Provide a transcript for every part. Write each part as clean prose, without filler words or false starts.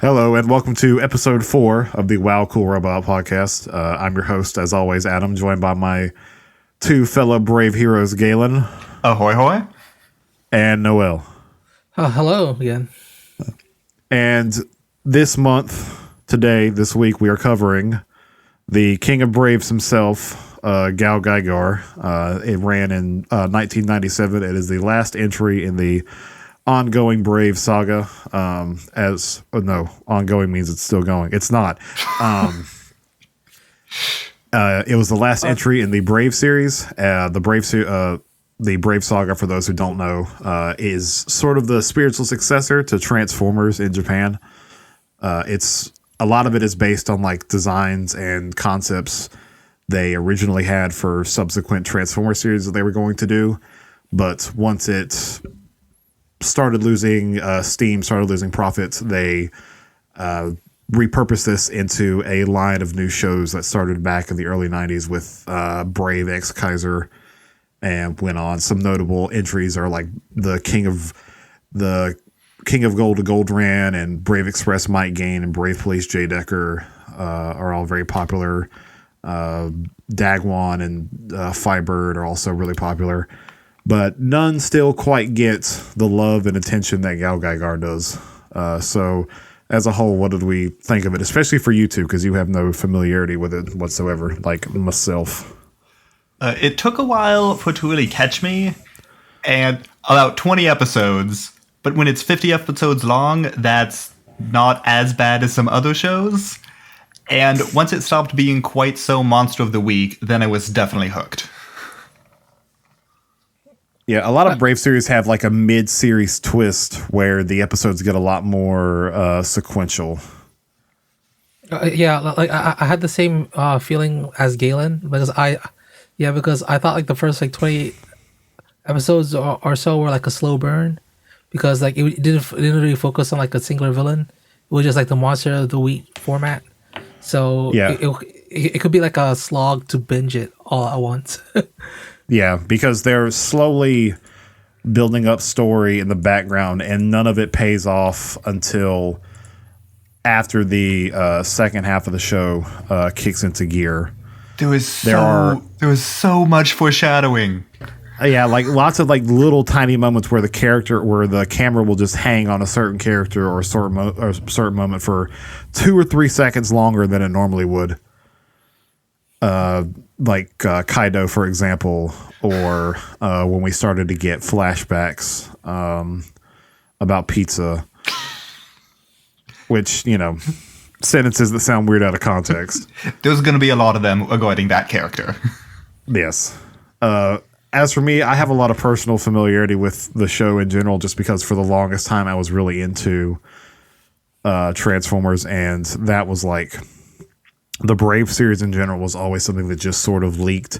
Hello, and welcome to episode 4 of the Wow Cool Robot podcast. I'm your host, as always, Adam, joined by my two fellow brave heroes, Galen. Ahoy, hoy. And Noel. Hello again. And this this week, we are covering the King of Braves himself, GaoGaiGar. It ran in 1997. It is the last entry in the ongoing Brave saga. Ongoing means it's still going. It's not. It was the last entry in the Brave series. The Brave saga, for those who don't know, is sort of the spiritual successor to Transformers in Japan. It's a lot of it is based on like designs and concepts they originally had for subsequent Transformer series that they were going to do, but once it started losing steam, started losing profits, they repurposed this into a line of new shows that started back in the early 90s with Brave X Kaiser and went on. Some notable entries are like the King of Gold to Gold Ran and Brave Express Might Gain and Brave Police J. Decker are all very popular. Dagwan and Firebird are also really popular. But none still quite get the love and attention that GaoGaiGar does. So, as a whole, what did we think of it? Especially for you two, because you have no familiarity with it whatsoever, like myself. It took a while for it to really catch me, and about 20 episodes. But when it's 50 episodes long, that's not as bad as some other shows. And once it stopped being quite so Monster of the Week, then I was definitely hooked. Yeah, a lot of Brave series have like a mid-series twist where the episodes get a lot more sequential. Like I had the same feeling as Galen because I thought like the first like 20 episodes or so were like a slow burn because like it didn't really focus on like a singular villain. It was just like the Monster of the Week format. So yeah, it could be like a slog to binge it all at once. Yeah, because they're slowly building up story in the background, and none of it pays off until after the second half of the show kicks into gear. There was so much foreshadowing. Yeah, like lots of like little tiny moments where the camera will just hang on a certain character or a certain moment for 2 or 3 seconds longer than it normally would. Like Kaido, for example, or when we started to get flashbacks about pizza, which, sentences that sound weird out of context. There's going to be a lot of them regarding that character. Yes. As for me, I have a lot of personal familiarity with the show in general, just because for the longest time I was really into Transformers, and that was like... The Brave series in general was always something that just sort of leaked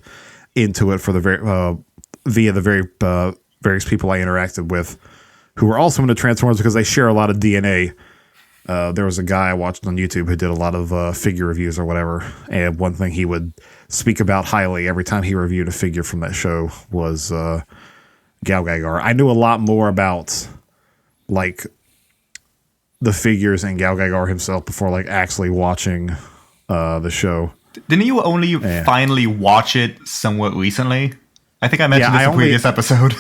into it for the via the various people I interacted with, who were also into Transformers because they share a lot of DNA. There was a guy I watched on YouTube who did a lot of figure reviews or whatever, and one thing he would speak about highly every time he reviewed a figure from that show was GaoGaiGar. I knew a lot more about like the figures and GaoGaiGar himself before like actually watching the show. Didn't you only finally watch it somewhat recently? I think I mentioned this in a previous episode.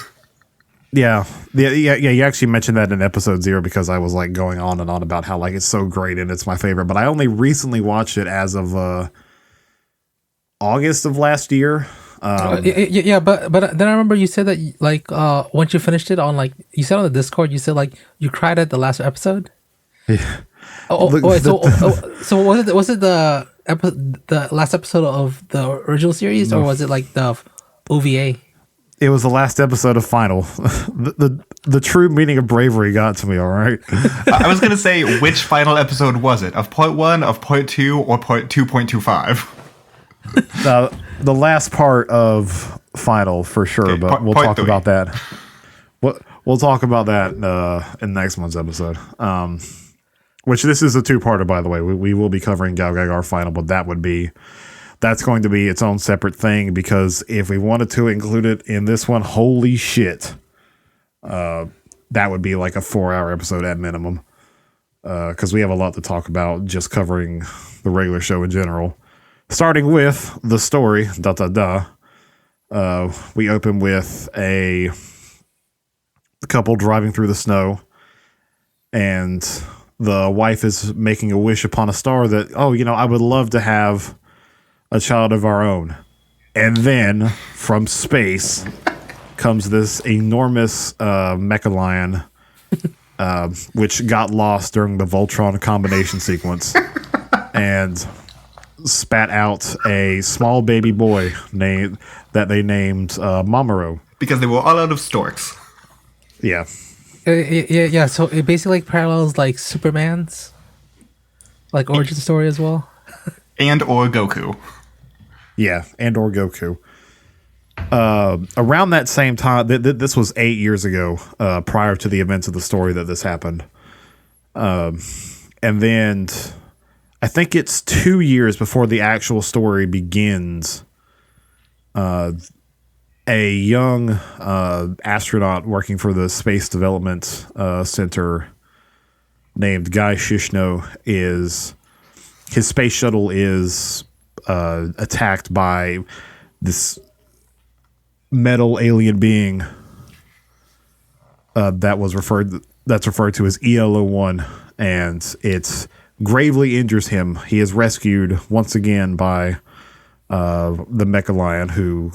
Yeah. You actually mentioned that in episode 0 because I was like going on and on about how like it's so great and it's my favorite. But I only recently watched it as of August of last year. But then I remember you said that like once you finished it on like you said on the Discord, you said like you cried at the last episode. Yeah. So was it the last episode of the original series, or was it like the OVA? It was the last episode of Final. The true meaning of bravery got to me. All right. I was gonna say, which final episode was it? Of part 1, of part 2, or part 2.25? The last part of Final for sure, okay, but we'll talk about that. We'll talk about that in next month's episode. Which this is a 2-parter, by the way. We will be covering GaoGaiGar Final, but that's going to be its own separate thing, because if we wanted to include it in this one, holy shit, that would be like a 4-hour episode at minimum. because we have a lot to talk about just covering the regular show in general. Starting with the story, we open with a couple driving through the snow, and the wife is making a wish upon a star that, I would love to have a child of our own. And then from space comes this enormous mecha lion, which got lost during the Voltron combination sequence and spat out a small baby boy that they named Mamoru. Because they were all out of storks. Yeah. Yeah. So it basically parallels like Superman's like origin story as well. And or Goku. Yeah, and or Goku. Around that same time, this was 8 years ago, prior to the events of the story that this happened. And then I think it's 2 years before the actual story begins. A young astronaut working for the Space Development Center named Guy Shishno his space shuttle is attacked by this metal alien being that's referred to as ELO-1, and it gravely injures him. He is rescued once again by the Mecha Lion, who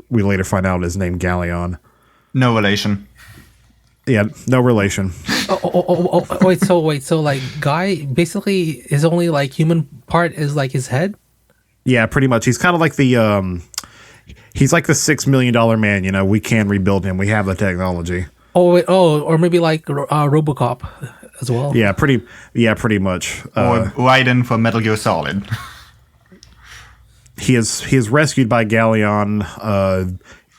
we later find out is named Galleon. No relation. Yeah, no relation. Wait, so like Guy basically his only like human part is like his head? Yeah, pretty much. He's kind of like he's like the $6 million man. We can rebuild him. We have the technology. Or maybe like RoboCop as well. Yeah, pretty much. Or Raiden from Metal Gear Solid. He is rescued by Galleon.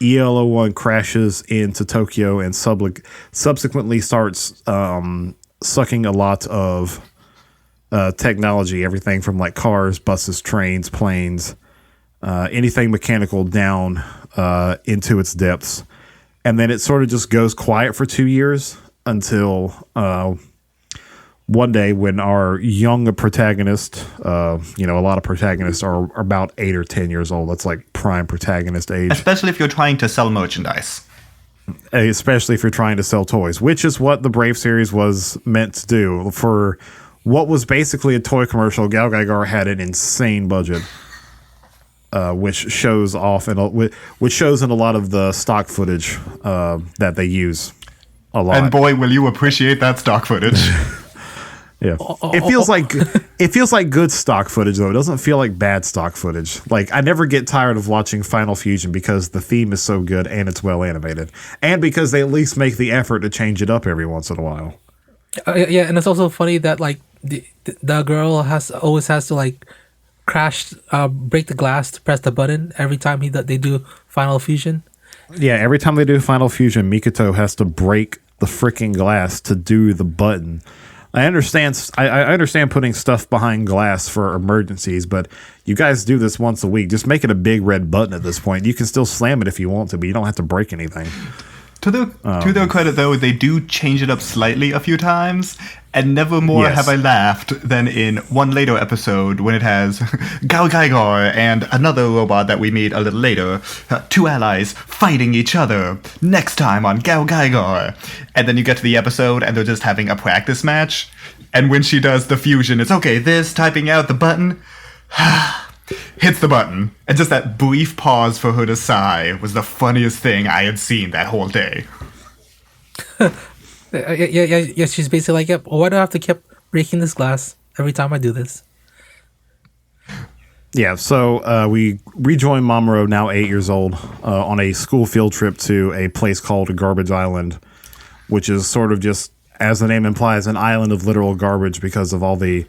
ELO-1 crashes into Tokyo and subsequently starts sucking a lot of technology, everything from like cars, buses, trains, planes, anything mechanical down into its depths. And then it sort of just goes quiet for 2 years until one day when our young protagonist, a lot of protagonists are about 8 or 10 years old. That's like prime protagonist age. Especially if you're trying to sell merchandise. Especially if you're trying to sell toys, which is what the Brave series was meant to do. For what was basically a toy commercial, GaoGaiGar had an insane budget, which shows which shows in a lot of the stock footage that they use a lot. And boy, will you appreciate that stock footage. Yeah, it feels like good stock footage though. It doesn't feel like bad stock footage. Like I never get tired of watching Final Fusion because the theme is so good and it's well animated, and because they at least make the effort to change it up every once in a while. Yeah, and it's also funny that like the girl always has to like break the glass to press the button every time they do Final Fusion. Yeah, every time they do Final Fusion, Mikoto has to break the freaking glass to do the button. I understand. I understand putting stuff behind glass for emergencies, but you guys do this once a week. Just make it a big red button at this point. You can still slam it if you want to, but you don't have to break anything. To their credit, though, they do change it up slightly a few times, and never more have I laughed than in one later episode when it has GaoGaiGar and another robot that we meet a little later, two allies fighting each other, next time on GaoGaiGar. And then you get to the episode, and they're just having a practice match, and when she does the fusion, it's okay, this, typing out the button, hits the button, and just that brief pause for her to sigh was the funniest thing I had seen that whole day. Yeah. She's basically like, "Yep. Why do I have to keep breaking this glass every time I do this?" Yeah. So we rejoin Mamoru, now 8 years old, on a school field trip to a place called Garbage Island, which is sort of just, as the name implies, an island of literal garbage because of all the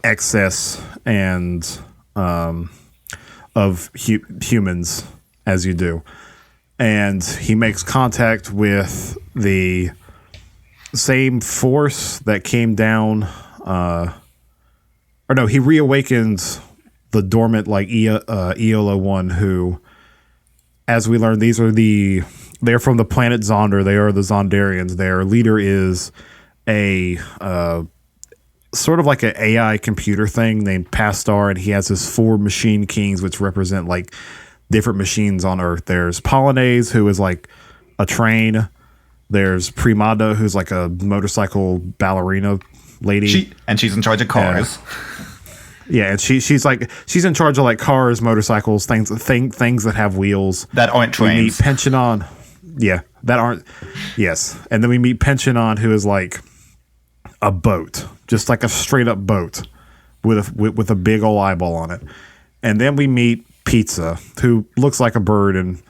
excess and of humans as you do. And he makes contact with the same force that came down he reawakens the dormant like EOLO-1, who, as we learn, they're from the planet Zonder. They are the Zondarians. Their leader is a sort of like an AI computer thing named Pastar, and he has his 4 machine kings, which represent like different machines on Earth. There's Polonaise, who is like a train. There's Primada, who's like a motorcycle ballerina lady. She's in charge of cars. Yeah, and she's in charge of like cars, motorcycles, things that have wheels. That aren't We meet trains. Pensionon. Yeah, that aren't. Yes, and then we meet Pensionon, who is like a boat, just like a straight up boat with a big old eyeball on it. And then we meet Pizza, who looks like a bird and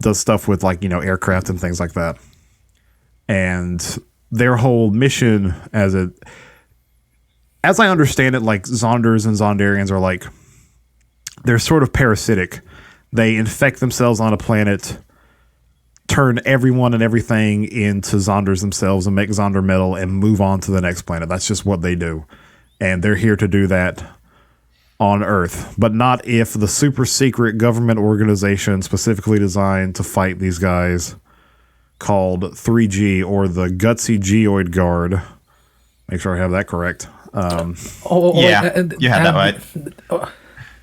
does stuff with like, aircraft and things like that. And their whole mission, as I understand it, like Zonders and Zondarians are like, they're sort of parasitic. They infect themselves on a planet, turn everyone and everything into Zonders themselves and make Zonder metal and move on to the next planet. That's just what they do. And they're here to do that on Earth, but not if the super secret government organization specifically designed to fight these guys called 3G, or the Gutsy Geoid Guard. Make sure I have that correct. Yeah, you had that right.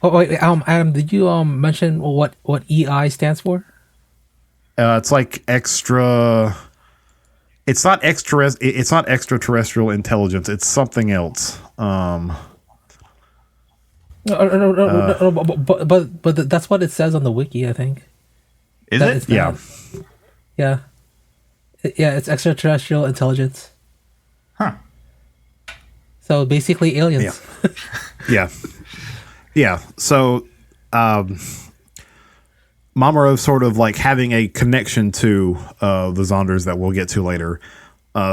Wait, Adam, did you mention what EI stands for? It's like extra. It's not extra. It's not extraterrestrial intelligence. It's something else. No, but that's what it says on the wiki, I think. Is That it? it's Yeah. Yeah. Yeah, it's extraterrestrial intelligence. Huh. So basically aliens. Yeah. Yeah. So, Mamoru sort of like having a connection to the Zonders that we'll get to later,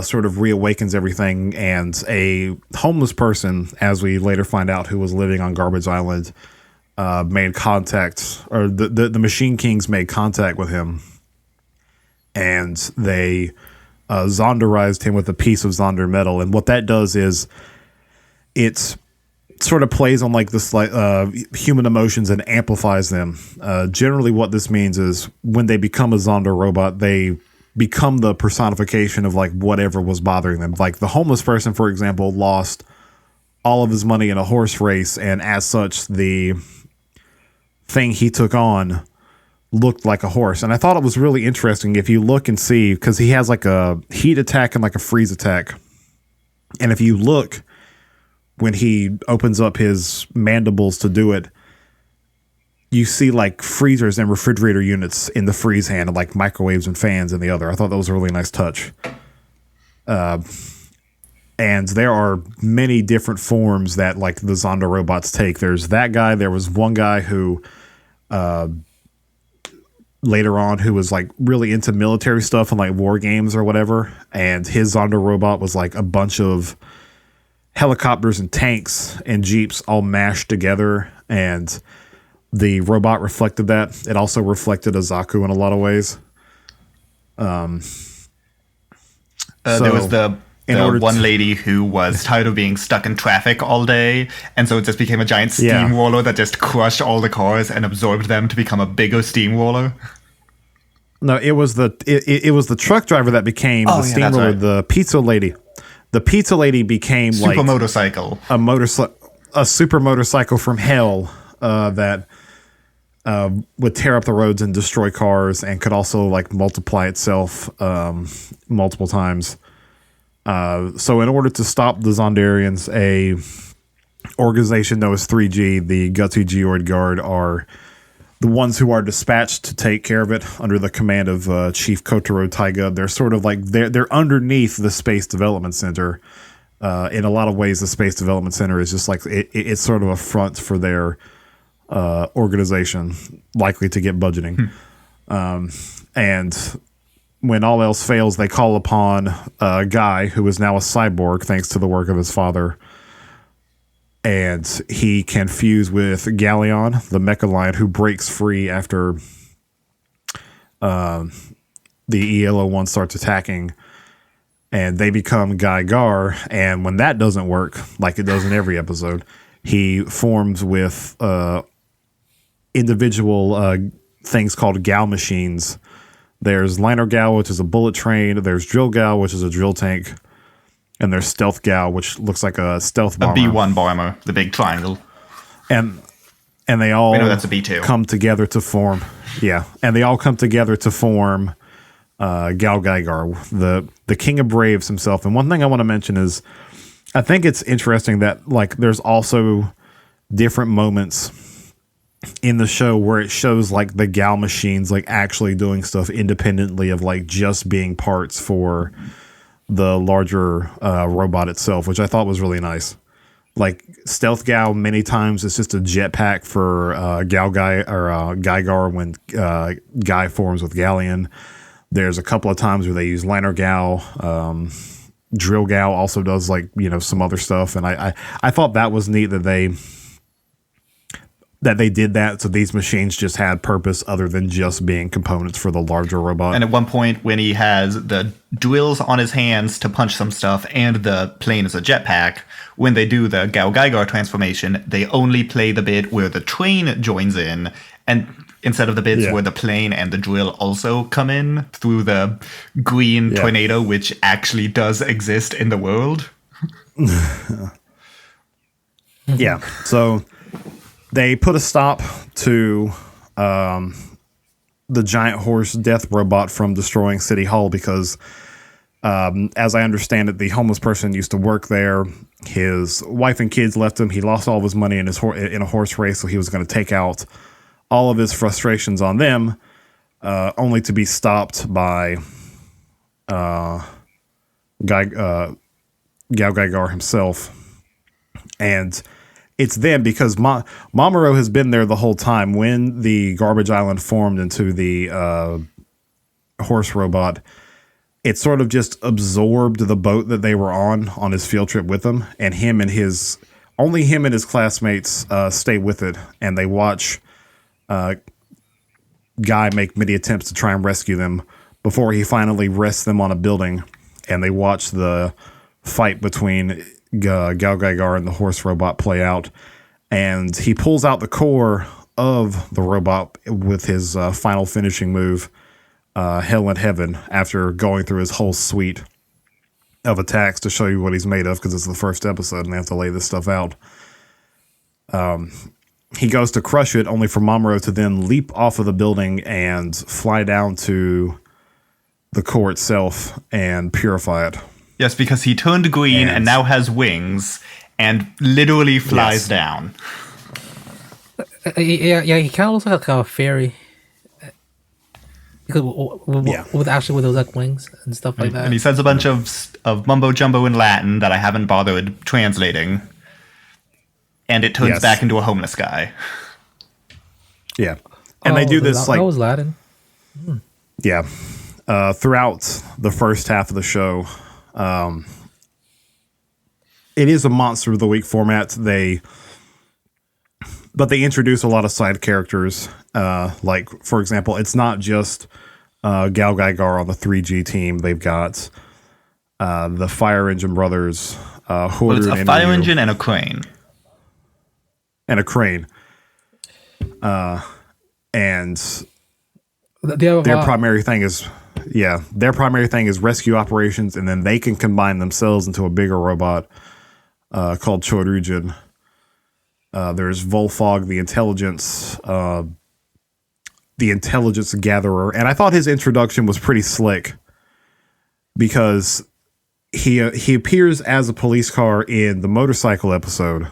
sort of reawakens everything, and a homeless person, as we later find out, who was living on Garbage Island, made contact, or the Machine Kings made contact with him, and they Zonderized him with a piece of Zonder metal. And what that does is it's sort of plays on like this human emotions and amplifies them. Generally what this means is when they become a Zonder robot, they become the personification of like whatever was bothering them. Like the homeless person, for example, lost all of his money in a horse race, and as such the thing he took on looked like a horse. And I thought it was really interesting if you look and see, because he has like a heat attack and like a freeze attack, and if you look when he opens up his mandibles to do it, you see like freezers and refrigerator units in the freeze hand, and like microwaves and fans in the other. I thought that was a really nice touch. And there are many different forms that like the Zonda robots take. There's that guy. There was one guy who later on who was like really into military stuff and like war games or whatever. And his Zonda robot was like a bunch of helicopters and tanks and jeeps all mashed together, and the robot reflected that. It also reflected Azaku in a lot of ways. There was the one lady who was tired of being stuck in traffic all day, and so it just became a giant steamroller that just crushed all the cars and absorbed them to become a bigger steamroller. No, it was the truck driver that became the steamroller. Right. The pizza lady. The pizza lady became super like motorcycle. A super motorcycle from hell that would tear up the roads and destroy cars, and could also like multiply itself multiple times. So in order to stop the Zondarians, a organization known as 3G, the Gutsy Geoid Guard, are the ones who are dispatched to take care of it under the command of Chief Kotaro Taiga. They're sort of like they're underneath the Space Development Center. In a lot of ways, the Space Development Center is just like it's sort of a front for their organization, likely to get budgeting. And when all else fails, they call upon a guy who is now a cyborg thanks to the work of his father. And he can fuse with Galleon, the Mecha Lion, who breaks free after the ELO one starts attacking. And they become GaoGaiGar. And when that doesn't work, like it does in every episode, he forms with individual things called Gao machines. There's Liner Gao, which is a bullet train. There's Drill Gao, which is a drill tank. and there's Stealth Gal, which looks like a stealth A bomber. B1 bomber, the big triangle. And they all that's a B2. come together to form. Yeah, and they all come together to form GaoGaiGar, the King of Braves himself. And one thing I want to mention is, I think it's interesting that like there's also different moments in the show where it shows like the Gal machines like actually doing stuff independently of like just being parts for the larger robot itself, which I thought was really nice. Like Stealth Gal many times it's just a jetpack for GaoGaiGar when Guy forms with Galleon. There's a couple of times where they use Lantern Gal. Drill Gal also does like, you know, some other stuff. And I thought that was neat that they did that. So these machines just had purpose other than just being components for the larger robot. And at one point when he has the drills on his hands to punch some stuff and the plane is a jetpack, when they do the GaoGaiGar transformation, they only play the bit where the train joins in, and instead of the bits where the plane and the drill also come in through the green tornado, which actually does exist in the world. Yeah. So they put a stop to the giant horse death robot from destroying City Hall because, as I understand it, the homeless person used to work there. His wife and kids left him. He lost all of his money in a horse race, so he was going to take out all of his frustrations on them, only to be stopped by GaoGaiGar himself. And it's then because Mamoru has been there the whole time. When the Garbage Island formed into the horse robot, it sort of just absorbed the boat that they were on his field trip with him, and only him and his classmates stay with it, and they watch Guy make many attempts to try and rescue them before he finally rests them on a building, and they watch the fight between GaoGaiGar and the horse robot play out, and he pulls out the core of the robot with his final finishing move, Hell and Heaven, after going through his whole suite of attacks to show you what he's made of, because it's the first episode and they have to lay this stuff out. He goes to crush it, only for Mamoru to then leap off of the building and fly down to the core itself and purify it. Yes, because he turned green and now has wings and literally flies down. Yeah, he kind of looks like a fairy. Because with those like wings and stuff like that. And he says a bunch of mumbo jumbo in Latin that I haven't bothered translating. And it turns back into a homeless guy. Yeah. And they do this like... That was Latin. Yeah. Throughout the first half of the show, it is a Monster of the Week format. But they introduce a lot of side characters. Like, for example, it's not just GaoGaiGar on the 3G team. They've got the Fire Engine brothers. Well, it's a fire engine and a crane. And a crane. And their primary thing is... Yeah, their primary thing is rescue operations, and then they can combine themselves into a bigger robot called Chorujin. There's Volfog, the intelligence gatherer, and I thought his introduction was pretty slick because he appears as a police car in the motorcycle episode,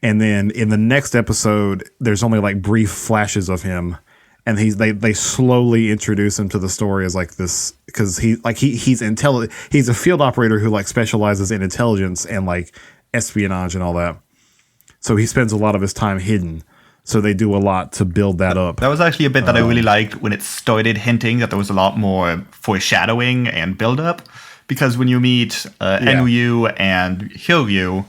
and then in the next episode, there's only like brief flashes of him. And they slowly introduce him to the story as like this, because he's intelligent. He's a field operator who like specializes in intelligence and like espionage and all that. So he spends a lot of his time hidden. So they do a lot to build that up. That was actually a bit that I really liked when it started hinting that there was a lot more foreshadowing and build up. Because when you meet Enryu and Hiryu,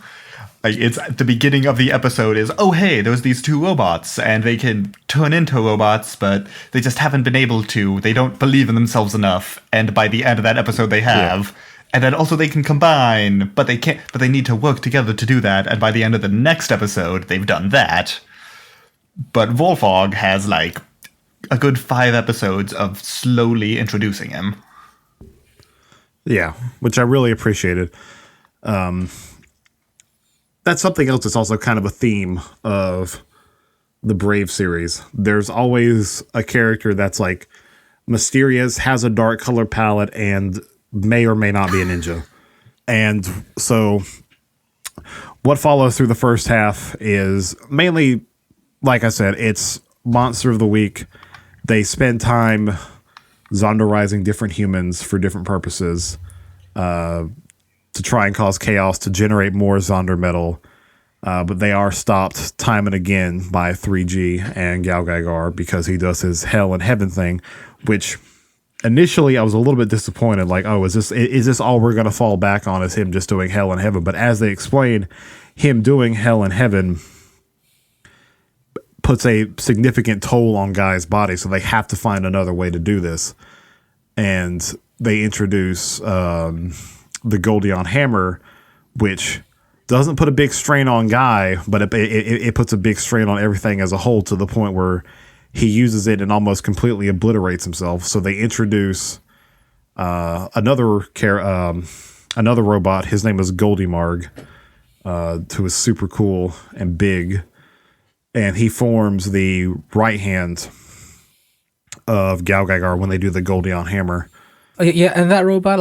like it's at the beginning of the episode is, oh, hey, there's these two robots and they can turn into robots, but they just haven't been able to. They don't believe in themselves enough. And by the end of that episode, they have. Yeah. And then also they can combine, but they can't, but they need to work together to do that. And by the end of the next episode, they've done that. But Volfog has like a good 5 episodes of slowly introducing him. Yeah, which I really appreciated. That's something else that's also kind of a theme of the Brave series. There's always a character that's like mysterious, has a dark color palette, and may or may not be a ninja. And so what follows through the first half is mainly, like I said, it's Monster of the Week. They spend time zonderizing different humans for different purposes to try and cause chaos to generate more Zonder metal. But they are stopped time and again by 3G and GaoGaiGar because he does his hell and heaven thing, which initially I was a little bit disappointed. Like, oh, is this all we're going to fall back on, is him just doing hell and heaven? But as they explain, him doing hell and heaven puts a significant toll on Guy's body, so they have to find another way to do this. And they introduce the Goldion Hammer, which doesn't put a big strain on Guy, but it puts a big strain on everything as a whole, to the point where he uses it and almost completely obliterates himself. So they introduce another robot. His name is Goldimarg, who is super cool and big. And he forms the right hand of GaoGaiGar when they do the Goldion Hammer. Yeah, and that robot,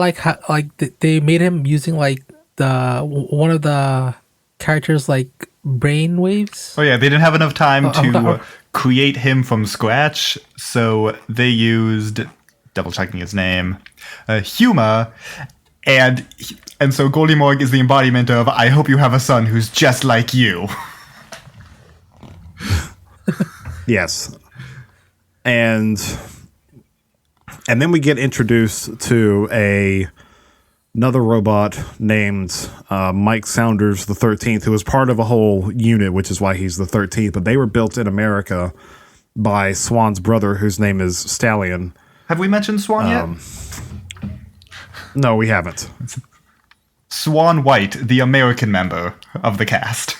they made him using like one of the characters' like brain waves. Oh yeah, they didn't have enough time to create him from scratch, so they used, double checking his name, Huma, and so Goldie is the embodiment of "I hope you have a son who's just like you." Yes. And then we get introduced to another robot named Mike Saunders the 13th, who is part of a whole unit, which is why he's the 13th. But they were built in America by Swan's brother, whose name is Stallion. Have we mentioned Swan yet? No, we haven't. Swan White, the American member of the cast.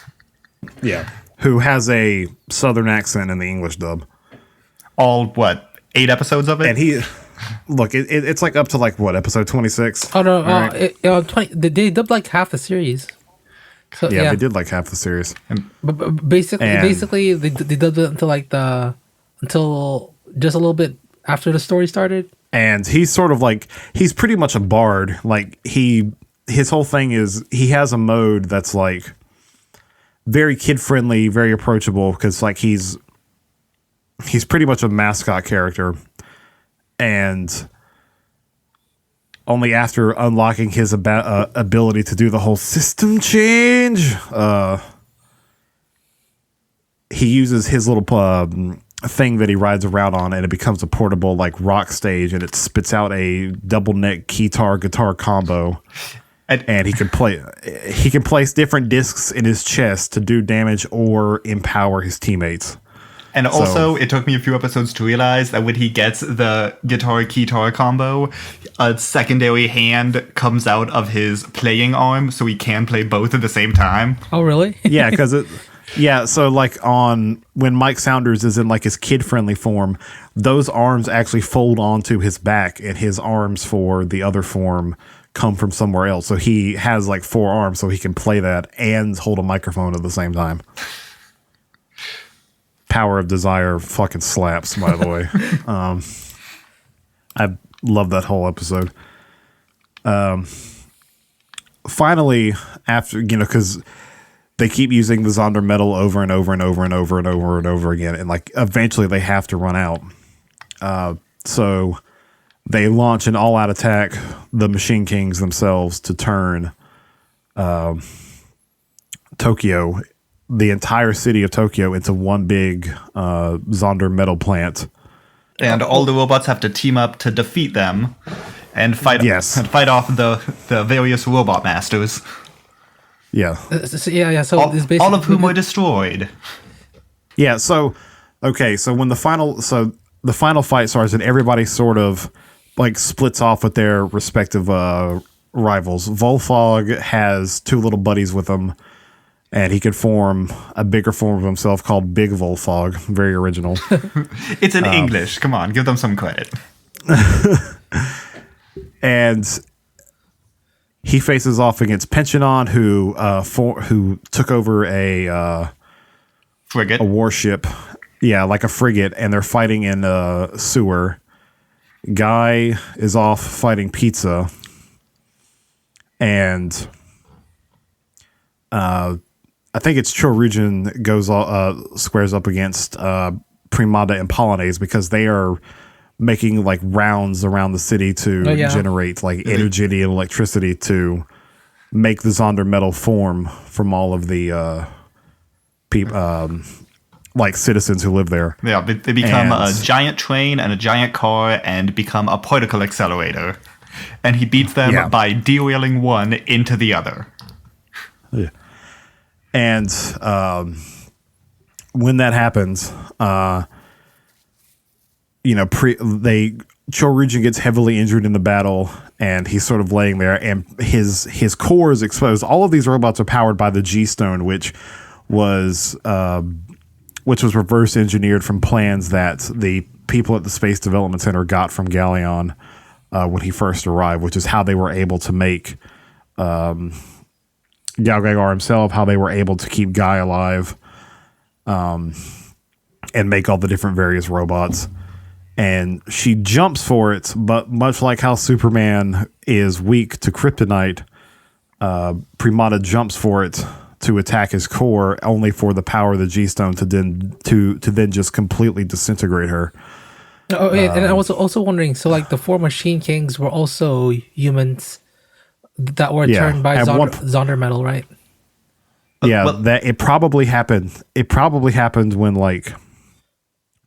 Yeah. Who has a southern accent in the English dub. All, 8 episodes of it? And he... Look, it's like up to like what, episode 26? Oh no, right? 20. They dubbed like half the series. So yeah, they did like half the series. But basically, they dubbed it until just a little bit after the story started. And he's sort of like, he's pretty much a bard. Like his whole thing is he has a mode that's like very kid friendly, very approachable, because like he's pretty much a mascot character. And only after unlocking his ability to do the whole system change, he uses his little thing that he rides around on, and it becomes a portable like rock stage, and it spits out a double neck guitar combo. And he can place different discs in his chest to do damage or empower his teammates. And also, it took me a few episodes to realize that when he gets the guitar-keytar combo, a secondary hand comes out of his playing arm, so he can play both at the same time. Oh, really? Yeah, because so like when Mike Saunders is in like his kid-friendly form, those arms actually fold onto his back, and his arms for the other form come from somewhere else. So he has like 4 arms, so he can play that and hold a microphone at the same time. Power of Desire fucking slaps, by the way. I love that whole episode. Finally, after, because they keep using the Zonder metal over and over and over and over and over and over again, and like eventually they have to run out. So they launch an all-out attack, the Machine Kings themselves, to turn Tokyo, the entire city of Tokyo, into one big Zonder metal plant. And all the robots have to team up to defeat them and fight off the various robot masters. Yeah. So all of whom are destroyed. Yeah, so okay, so when the final fight starts and everybody sort of like splits off with their respective rivals. Volfog has 2 little buddies with him, and he could form a bigger form of himself called Big Volfog. Very original. It's in English. Come on, give them some credit. And he faces off against Pensionon, who took over a Frigate. warship, like a frigate, and they're fighting in a sewer. Guy is off fighting Pizza, and I think it's Choryugen goes squares up against Primata and Polonaise because they are making like rounds around the city to generate like energy and electricity to make the Zonder metal form from all of the like citizens who live there. Yeah, they become a giant train and a giant car and become a particle accelerator. And he beats them by derailing one into the other. Yeah. And when that happens, Choryugen gets heavily injured in the battle, and he's sort of laying there, and his core is exposed. All of these robots are powered by the G-Stone, which was reverse engineered from plans that the people at the Space Development Center got from Galleon when he first arrived, which is how they were able to make GaoGaiGar himself, how they were able to keep Guy alive, and make all the different various robots. And she jumps for it, but much like how Superman is weak to kryptonite, Primata jumps for it to attack his core, only for the power of the G-Stone to then just completely disintegrate her. Oh, and I was also wondering, so like the 4 Machine Kings were also humans that were turned by Zonder metal, right? Yeah, that it probably happened. It probably happened when like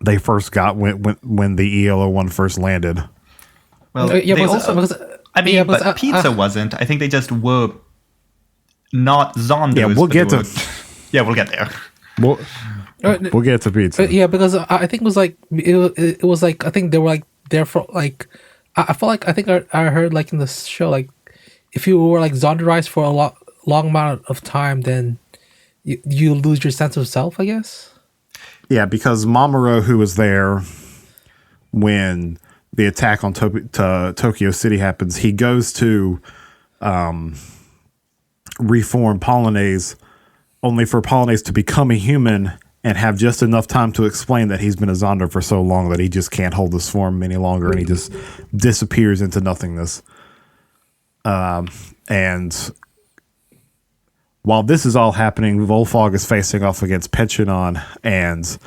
they first got when the ELO-1 first landed. Well, but Pizza wasn't. I think they just were not Zonders. Yeah, we'll get to. Yeah, we'll get there. We'll get to Pizza. Yeah, because I think it was like it was like I think they were like there for like I felt like I think I heard like in the show like if you were like Zonderized for a long amount of time, then you lose your sense of self, I guess. Yeah, because Mamoru, who was there when the attack on Tokyo City happens, he goes to reform Polonaise, only for Polonaise to become a human and have just enough time to explain that he's been a Zonder for so long that he just can't hold this form any longer, and he just disappears into nothingness. And while this is all happening, Volfog is facing off against Pensionon, and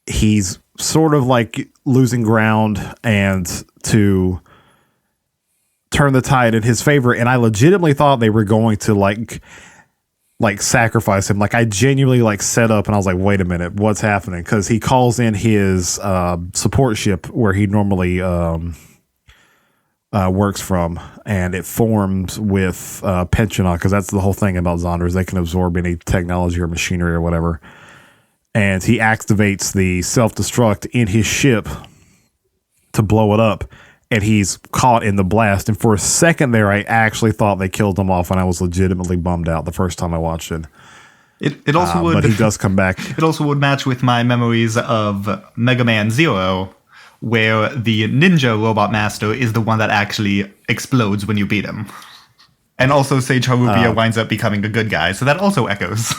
he's sort of like losing ground and to turn the tide in his favor. And I legitimately thought they were going to like sacrifice him. Like I genuinely like set up and I was like, wait a minute, what's happening? Because he calls in his support ship where he normally works from, and it forms with Pensionon, because that's the whole thing about Zonders. They can absorb any technology or machinery or whatever. And he activates the self-destruct in his ship to blow it up, and he's caught in the blast. And for a second there, I actually thought they killed him off, and I was legitimately bummed out the first time I watched it. It also would, but he does come back. It also would match with my memories of Mega Man Zero, where the ninja robot master is the one that actually explodes when you beat him. And also Sage Harubia winds up becoming a good guy, so that also echoes.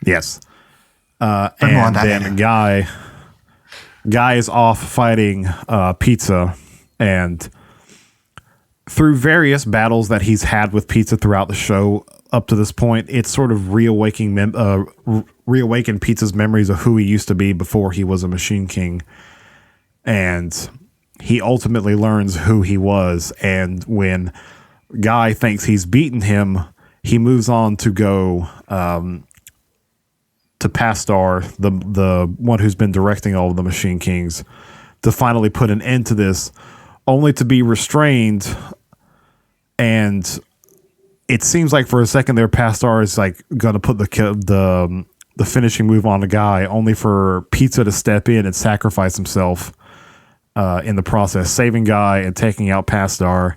Yes. And then Guy is off fighting Pizza, and through various battles that he's had with Pizza throughout the show up to this point, it's sort of reawakened Pizza's memories of who he used to be before he was a Machine King. And he ultimately learns who he was. And when Guy thinks he's beaten him, he moves on to go to Pastar, the one who's been directing all of the Machine Kings, to finally put an end to this, only to be restrained. And it seems like for a second there, Pastar is like going to put the finishing move on the Guy, only for Pizza to step in and sacrifice himself in the process, saving Guy and taking out Pastar,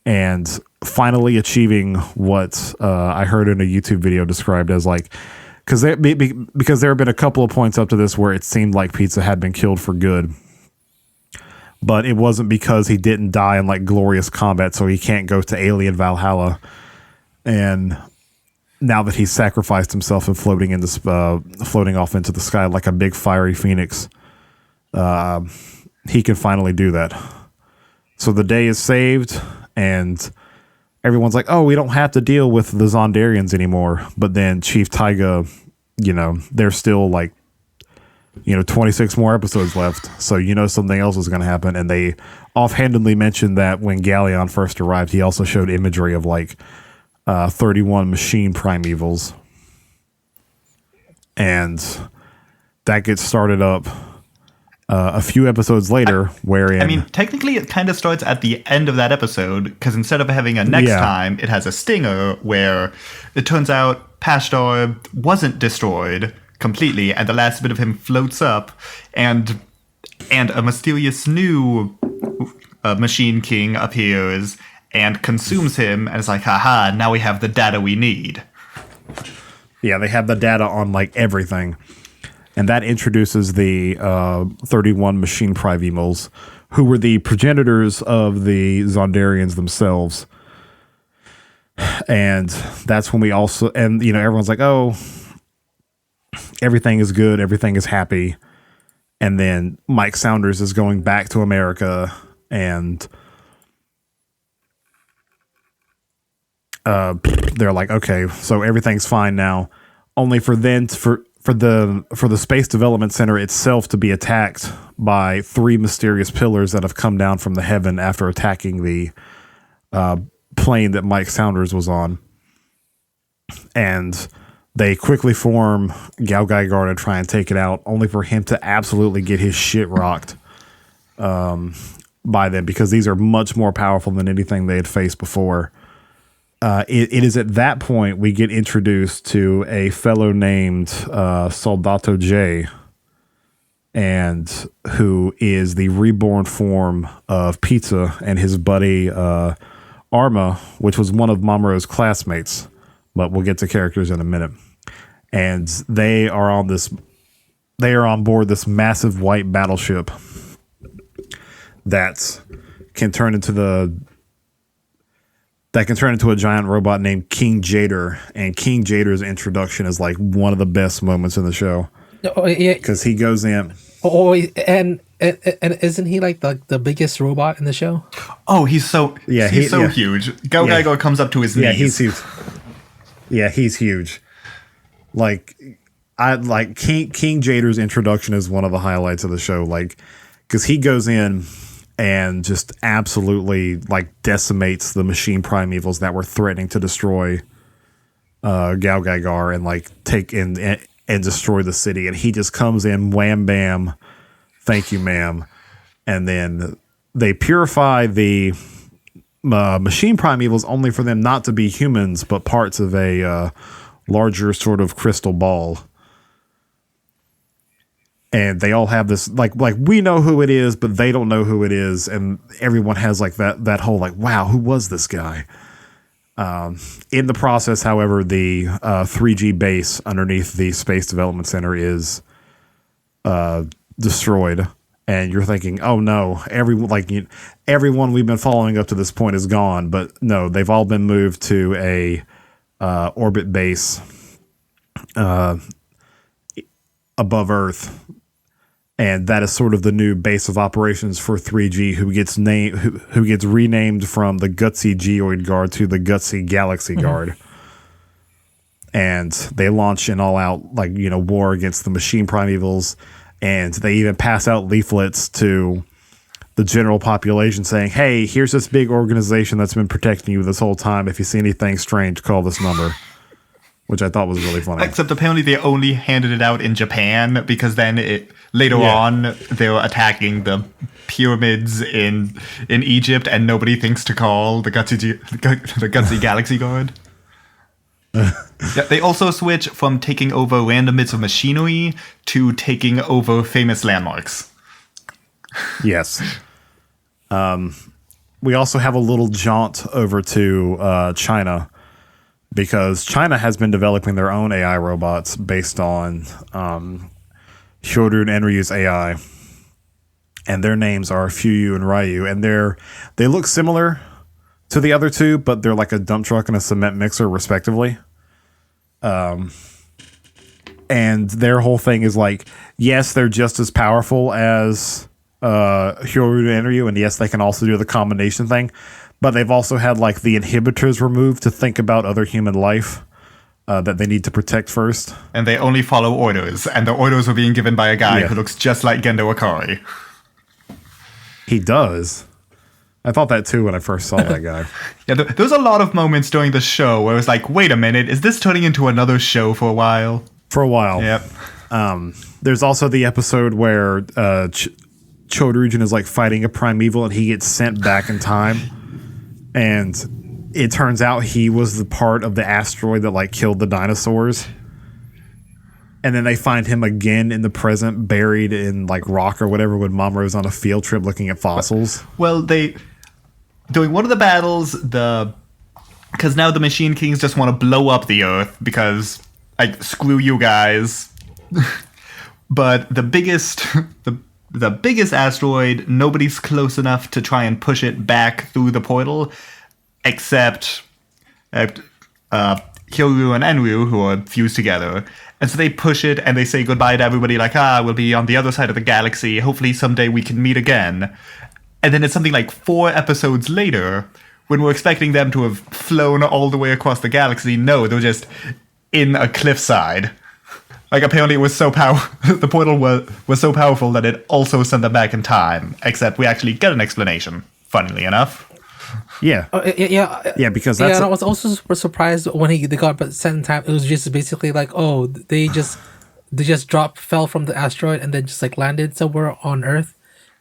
and finally achieving what I heard in a YouTube video described as like, because there have been a couple of points up to this where it seemed like Pizza had been killed for good, but it wasn't because he didn't die in like glorious combat, so he can't go to Alien Valhalla. And now that he's sacrificed himself and floating off into the sky like a big fiery phoenix, he can finally do that. So the day is saved, and everyone's like, "Oh, we don't have to deal with the Zondarians anymore." But then Chief Taiga, there's still like 26 more episodes left, so something else is going to happen. And they offhandedly mentioned that when Galleon first arrived, he also showed imagery of like 31 machine primevals, and that gets started up a few episodes later, wherein... I mean, technically it kind of starts at the end of that episode, because instead of having a next time, it has a stinger where it turns out Pashtar wasn't destroyed completely, and the last bit of him floats up, and a mysterious new Machine King appears and consumes him, and it's like, haha, now we have the data we need. Yeah, they have the data on like everything. And that introduces the 31 machine primevals, who were the progenitors of the Zondarians themselves. And that's when we also, and everyone's like, oh, everything is good, everything is happy. And then Mike Saunders is going back to America, and they're like, okay, so everything's fine now. Only for the Space Development Center itself to be attacked by 3 mysterious pillars that have come down from the heaven after attacking the plane that Mike Saunders was on. And they quickly form GaoGaiGar to try and take it out, only for him to absolutely get his shit rocked by them, because these are much more powerful than anything they had faced before. It is at that point we get introduced to a fellow named Soldato J, and who is the reborn form of Pizza and his buddy Arma, which was one of Mamoru's classmates. But we'll get to characters in a minute. And they are on board this massive white battleship that can turn into a giant robot named King Jader. And King Jader's introduction is like one of the best moments in the show. Oh, yeah. Because he goes in. Oh, and isn't he like the biggest robot in the show? Oh, he's so huge. GaoGaiGar comes up to his knees. Yeah, he's huge. Yeah, he's huge. Like King Jader's introduction is one of the highlights of the show. Like, because he goes in and just absolutely like decimates the machine primevals that were threatening to destroy GaoGaiGar and like take in and destroy the city. And he just comes in, wham bam, thank you, ma'am. And then they purify the machine primevals only for them not to be humans, but parts of a larger sort of crystal ball. And they all have this like we know who it is, but they don't know who it is, and everyone has like that whole like, wow, who was this guy? In the process, however, the 3G base underneath the Space Development Center is destroyed, and you're thinking, oh no, everyone we've been following up to this point is gone, but no, they've all been moved to a orbit base above Earth. And that is sort of the new base of operations for 3G, who gets renamed from the Gutsy Geoid Guard to the Gutsy Galaxy Guard. And they launch an all-out war against the machine primevals, and they even pass out leaflets to the general population saying, "Hey, here's this big organization that's been protecting you this whole time. If you see anything strange, call this number." Which I thought was really funny. Except apparently they only handed it out in Japan, because then later on they were attacking the pyramids in Egypt, and nobody thinks to call the Gutsy Galaxy Guard. They also switch from taking over random bits of machinery to taking over famous landmarks. Yes. We also have a little jaunt over to China, because China has been developing their own AI robots based on Hyodun Enryu's AI. and their names are Fuyu and Ryu, and they look similar to the other two, but they're like a dump truck and a cement mixer, respectively. And their whole thing is like, yes, they're just as powerful as Hyoru and Enryu, and yes, they can also do the combination thing, but they've also had like the inhibitors removed to think about other human life that they need to protect first. And they only follow orders, and the orders were being given by a guy Yeah. who looks just like Gendo Akari. He does. I thought that too when I first saw that guy. Yeah, there was a lot of moments during the show where it was like, wait a minute, is this turning into another show for a while? For a while. Yep. There's also the episode where Chodorujin is like fighting a primeval and he gets sent back in time. And it turns out he was the part of the asteroid that like killed the dinosaurs. And then they find him again in the present, buried in like rock or whatever when Mamoru's on a field trip looking at fossils. Well, during one of the battles, because now the Machine Kings just want to blow up the Earth because, like, screw you guys. But the biggest asteroid, nobody's close enough to try and push it back through the portal, except Hyoru and Enryu, who are fused together. And so they push it and they say goodbye to everybody, like, we'll be on the other side of the galaxy. Hopefully someday we can meet again. And then it's something like 4 episodes later, when we're expecting them to have flown all the way across the galaxy. No, they're just in a cliffside. Like, apparently it was so the portal was so powerful that it also sent them back in time. Except we actually get an explanation, funnily enough. Yeah. Yeah, because that's... and I was also super surprised when they got sent in time. It was just basically like, oh, they just fell from the asteroid and then just like landed somewhere on Earth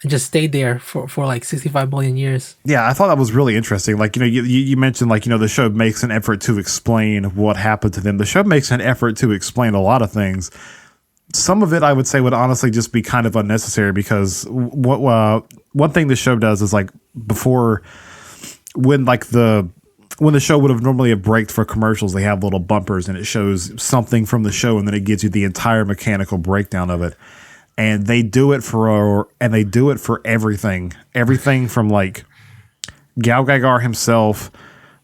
and just stayed there for like 65 billion years. Yeah, I thought that was really interesting. Like, you mentioned, like, the show makes an effort to explain what happened to them. The show makes an effort to explain a lot of things. Some of it, I would say, would honestly just be kind of unnecessary because one thing the show does is, like, before... When the show would have normally have braked for commercials, they have little bumpers and it shows something from the show and then it gives you the entire mechanical breakdown of it. And they do it for everything. Everything from like GaoGaiGar himself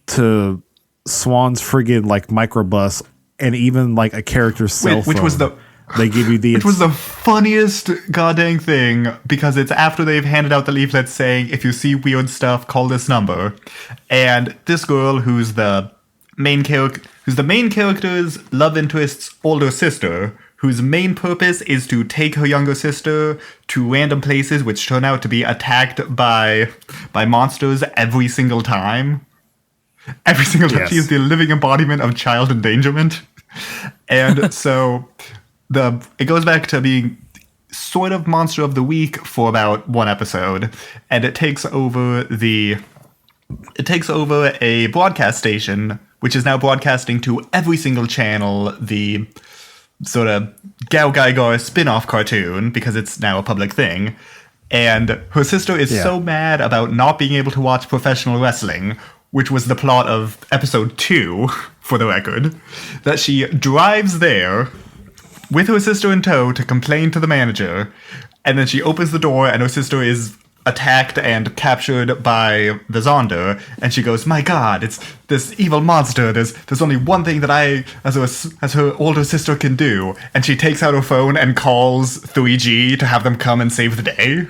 to Swan's friggin' like microbus and even like a character's cell phone. They give you the... Which was the funniest goddamn thing, because it's after they've handed out the leaflet saying, if you see weird stuff, call this number. And this girl, who's the main character's love interest's older sister, whose main purpose is to take her younger sister to random places which turn out to be attacked by monsters every single time. Every single time. Yes. She is the living embodiment of child endangerment. And so... It goes back to being sort of Monster of the Week for about 1 episode, and it takes over a broadcast station, which is now broadcasting to every single channel the sort of GaoGaiGar spin-off cartoon, because it's now a public thing. And her sister is so mad about not being able to watch professional wrestling, which was the plot of episode 2, for the record, that she drives there with her sister in tow to complain to the manager, and then she opens the door and her sister is attacked and captured by the Zonder, and she goes, my god, it's this evil monster, there's only one thing that I, as her older sister, can do, and she takes out her phone and calls 3G to have them come and save the day.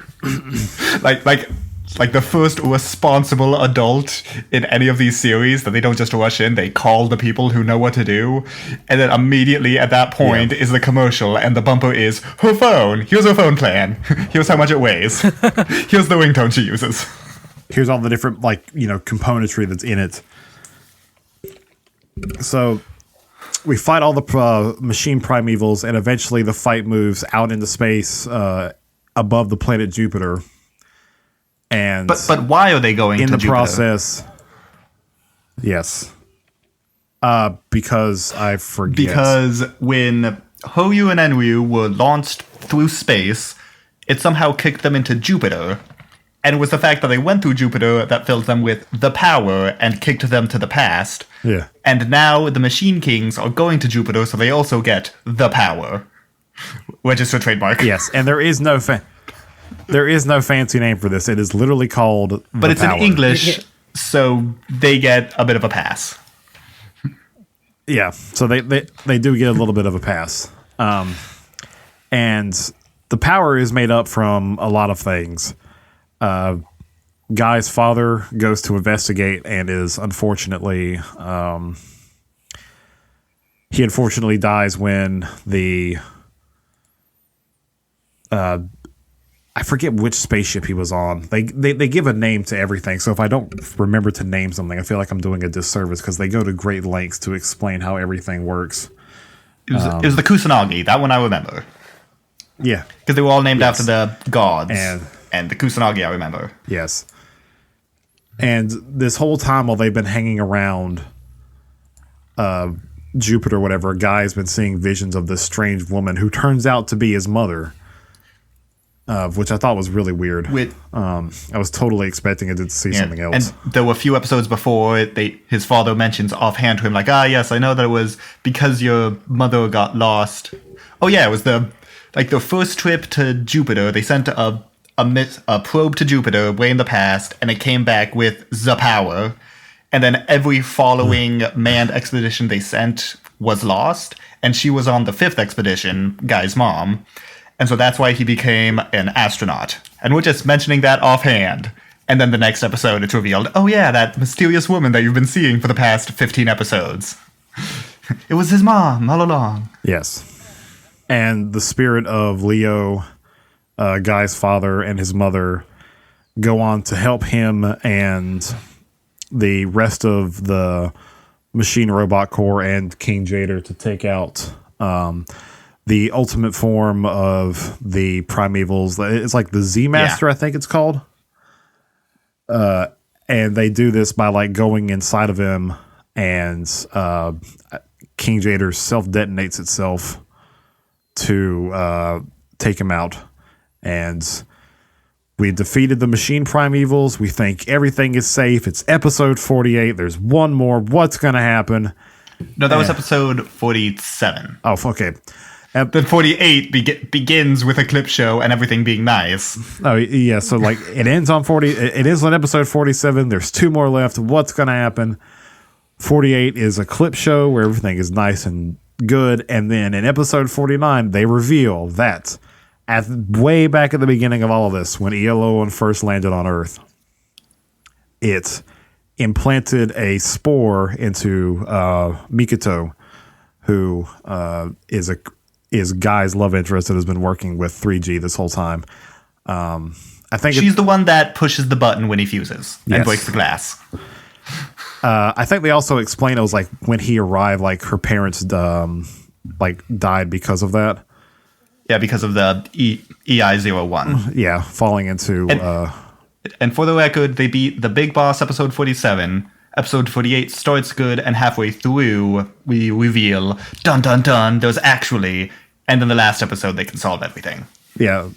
like the first responsible adult in any of these series, that they don't just rush in, they call the people who know what to do. And then immediately at that point is the commercial, and the bumper is, her phone, here's her phone plan, here's how much it weighs, here's the ringtone she uses. Here's all the different, like, componentry that's in it. So we fight all the machine primevals, and eventually the fight moves out into space above the planet Jupiter. And but why are they going to in the Jupiter? process? Yes, because I forget. Because when Hyoru and Enryu were launched through space, it somehow kicked them into Jupiter, and it was the fact that they went through Jupiter that filled them with the power and kicked them to the past. Yeah, and now the Machine Kings are going to Jupiter, so they also get the power, which is a trademark. Yes, and there is no There is no fancy name for this. It is literally called But it's power. in English, so they get a bit of a pass. Yeah, so they do get a little bit of a pass. And the power is made up from a lot of things. Guy's father goes to investigate and is unfortunately... he unfortunately dies when the... I forget which spaceship he was on. They give a name to everything. So if I don't remember to name something, I feel like I'm doing a disservice because they go to great lengths to explain how everything works. It was the Kusanagi. That one I remember. Yeah. Because they were all named Yes. after the gods. And- And the Kusanagi I remember. Yes. And this whole time while they've been hanging around Jupiter, whatever, a guy's been seeing visions of this strange woman who turns out to be his mother. Which I thought was really weird. I was totally expecting it to see something else. And there were a few episodes before his father mentions offhand to him, like, yes, I know that it was because your mother got lost. Oh yeah, it was the first trip to Jupiter. They sent a probe to Jupiter way in the past, and it came back with the power. And then every following manned expedition they sent was lost, and she was on the 5th expedition, Guy's mom. And so that's why he became an astronaut. And we're just mentioning that offhand. And then the next episode, it's revealed, oh yeah, that mysterious woman that you've been seeing for the past 15 episodes. It was his mom all along. Yes. And the spirit of Leo, Guy's father, and his mother go on to help him and the rest of the Machine Robot Corps and King Jader to take out... the ultimate form of the primevals. It's like the Z Master, I think it's called. And they do this by like going inside of him, and King Jader self-detonates itself to take him out. And we defeated the machine primevals. We think everything is safe. It's episode 48. There's one more. What's going to happen? No, that was episode 47. Oh, okay. Then 48 begins with a clip show and everything being nice. Oh, yeah. So, like, it ends on 40. It is on episode 47. There's 2 more left. What's going to happen? 48 is a clip show where everything is nice and good. And then in episode 49, they reveal that way back at the beginning of all of this, when ELO first landed on Earth, it implanted a spore into Mikoto, who is Guy's love interest that has been working with 3G this whole time. I think she's the one that pushes the button when he fuses and breaks the glass. I think they also explain it was like when he arrived, like her parents died because of that. Yeah, because of the EI-01. Yeah, falling into... And for the record, they beat the big boss episode 47. Episode 48 starts good, and halfway through, we reveal, dun dun dun, there's actually... And in the last episode, they can solve everything. Yeah.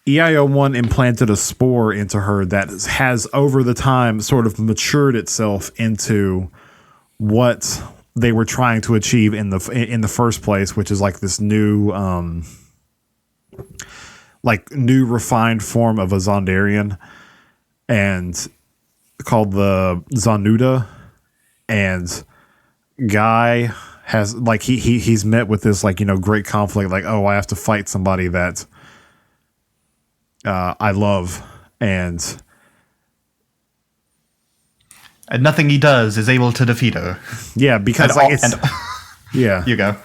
EI-01 implanted a spore into her that has, over the time, sort of matured itself into what they were trying to achieve in the first place, which is like this new... new refined form of a Zondarian, and called the Zonuda. And Guy has like he's met with this great conflict, like, oh, I have to fight somebody that I love, and nothing he does is able to defeat her. Yeah, because yeah. You go.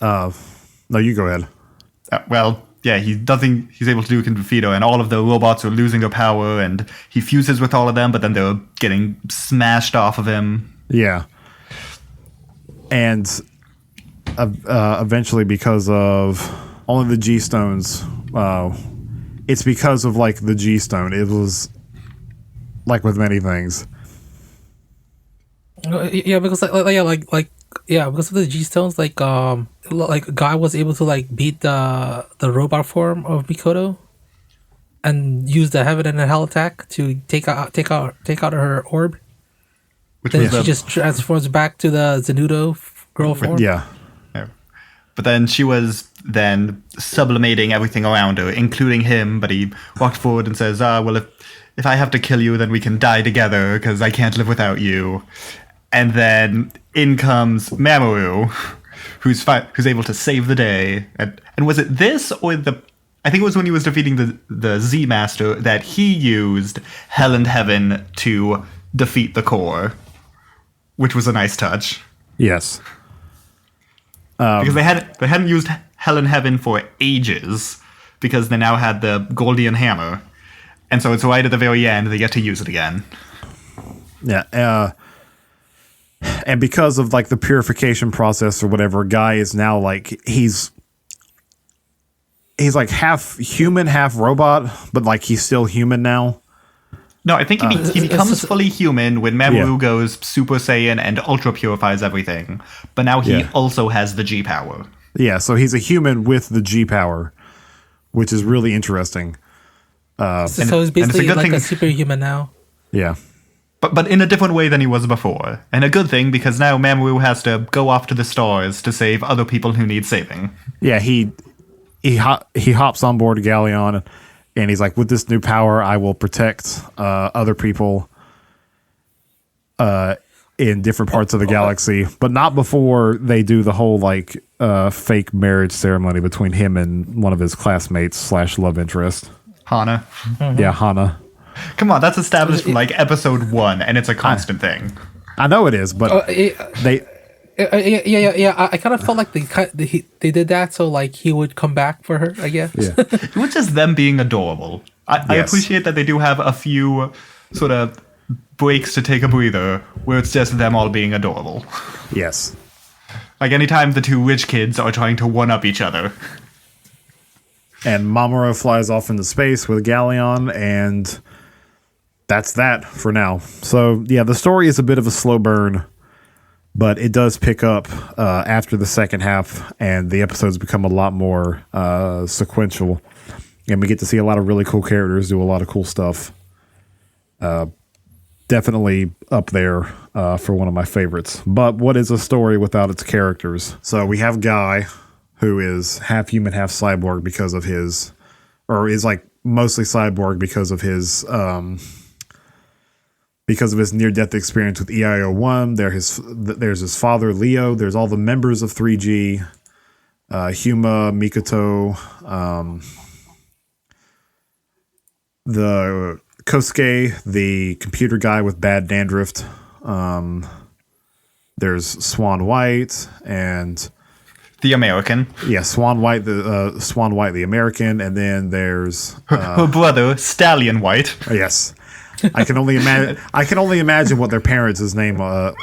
No, you go ahead. He's able to do can defeat her, and all of the robots are losing their power, and he fuses with all of them, but then they're getting smashed off of him. Yeah. And eventually, because of only the G-Stones, it's because of like the G-Stone. It was like with many things. Yeah, because because of the G stones, like Guy was able to beat the robot form of Mikoto, and use the heaven and hell attack to take out her orb. Then she just transforms back to the Zenudo girl form. Yeah. But then she was then sublimating everything around her, including him. But he walked forward and says, well, if I have to kill you, then we can die together, because I can't live without you. And then in comes Mamoru, who's able to save the day. And was it this or I think it was when he was defeating the Z Master that he used Hell and Heaven to defeat the core, which was a nice touch. Yes. Because they hadn't used Hell and Heaven for ages, because they now had the Goldian Hammer. And so it's right at the very end they get to use it again. Yeah. And because of like the purification process or whatever, Guy is now like he's like half human, half robot, but like he's still human now. No, I think he becomes fully human when Mamoru goes Super Saiyan and Ultra Purifies everything. But now he also has the G power. Yeah, so he's a human with the G power, which is really interesting. So he's basically like a superhuman now. Yeah. But in a different way than he was before. And a good thing, because now Mamoru has to go off to the stars to save other people who need saving. Yeah, he hops on board Galleon, and he's like, with this new power, I will protect other people in different parts of the galaxy, but not before they do the whole like fake marriage ceremony between him and one of his classmates / love interest. Hana. Mm-hmm. Yeah, Hana. Come on, that's established from like episode 1, and it's a constant thing. I know it is, but they... Yeah. I kind of felt like they did that so like he would come back for her, I guess. Yeah. It was just them being adorable. I appreciate that they do have a few sort of breaks to take a breather where it's just them all being adorable. Yes. Like anytime the two rich kids are trying to one-up each other. And Mamoru flies off into space with Galleon, and that's that for now. So, yeah, the story is a bit of a slow burn, but it does pick up after the second half, and the episodes become a lot more sequential. And we get to see a lot of really cool characters do a lot of cool stuff. Definitely up there for one of my favorites. But what is a story without its characters? So we have Guy, who is half human, half cyborg because of his, or is like mostly cyborg because of his near-death experience with EIO-1. There's his father, Leo. There's all the members of 3G, Huma, Mikoto, the Kosuke, the computer guy with bad dandruff. There's Swan White and the American. Yeah, Swan White, the American, and then there's her brother, Stallion White. Yes. I can only imagine. I can only imagine what their parents' names are.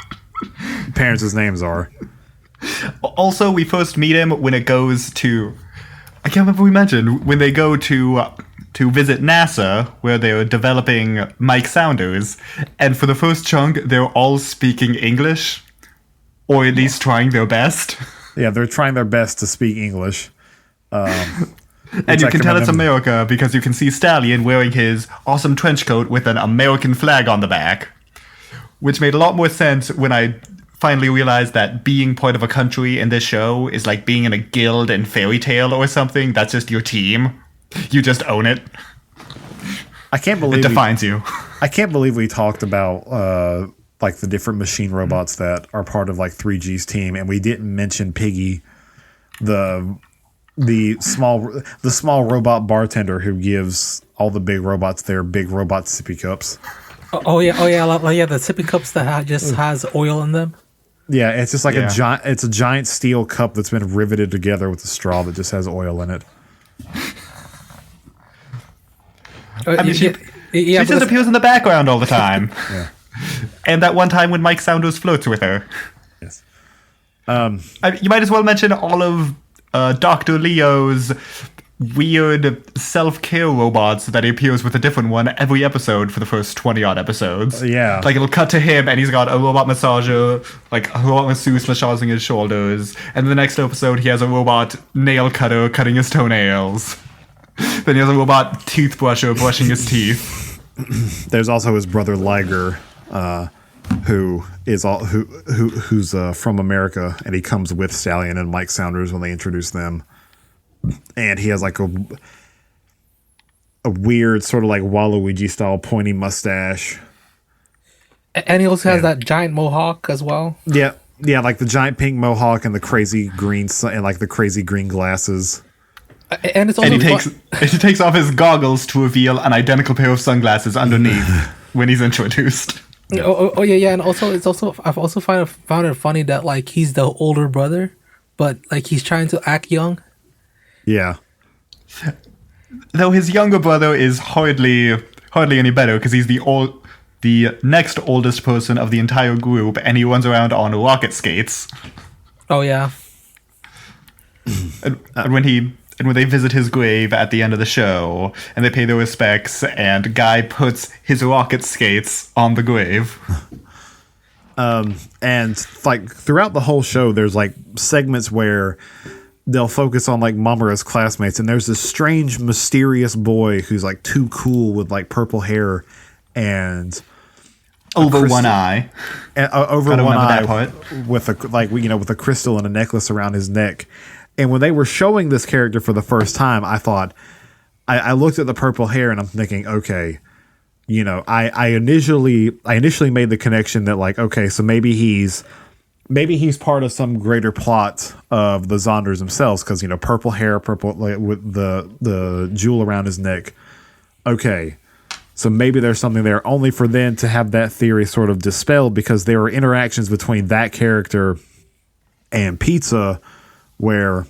Also, we first meet him when it goes to. I can't remember. We mentioned when they go to visit NASA, where they're developing Mike Saunders, and for the first chunk, they're all speaking English, or at least trying their best. Yeah, they're trying their best to speak English. And you can tell it's America because you can see Stallion wearing his awesome trench coat with an American flag on the back, which made a lot more sense when I finally realized that being part of a country in this show is like being in a guild in Fairy Tale or something. That's just your team. You just own it. I can't believe it defines you. I can't believe we talked about like the different machine robots that are part of like 3G's team, and we didn't mention Piggy, the small robot bartender who gives all the big robots their big robot sippy cups. Oh yeah, the sippy cups that just has oil in them. Yeah, it's just like a giant steel cup that's been riveted together with a straw that just has oil in it. I mean, she just appears in the background all the time. Yeah. And that one time when Mike Saunders flirts with her. Yes. You might as well mention all of Dr. Leo's weird self-care robots that he appears with a different one every episode for the first 20-odd episodes. Yeah. Like, it'll cut to him, and he's got a robot massager, like a robot masseuse massaging his shoulders. And the next episode, he has a robot nail cutter cutting his toenails. Then he has a robot teeth brusher brushing his teeth. There's also his brother Liger, who's from America, and he comes with Stallion and Mike Saunders when they introduce them. and he has like a weird sort of like Waluigi style pointy mustache. And he also has that giant mohawk as well. Yeah, yeah, like the giant pink mohawk and the crazy green and like the crazy green glasses. And it's also he takes off his goggles to reveal an identical pair of sunglasses underneath when he's introduced. Oh yeah, and also I've also found it funny that like he's the older brother, but like he's trying to act young. Yeah. Though his younger brother is hardly any better because he's the next oldest person of the entire group, and he runs around on rocket skates. Oh yeah. And when they visit his grave at the end of the show, and they pay their respects, and Guy puts his rocket skates on the grave. And like throughout the whole show, there's like segments where they'll focus on like Mamoru's classmates, and there's this strange, mysterious boy who's like too cool with like purple hair and over one eye, with a with a crystal and a necklace around his neck. And when they were showing this character for the first time, I thought, I looked at the purple hair and I'm thinking, okay, I initially made the connection that like, okay, so maybe he's part of some greater plot of the Zonders themselves, because purple hair, like, with the jewel around his neck. Okay, so maybe there's something there. Only for then to have that theory sort of dispelled, because there were interactions between that character and Pizza where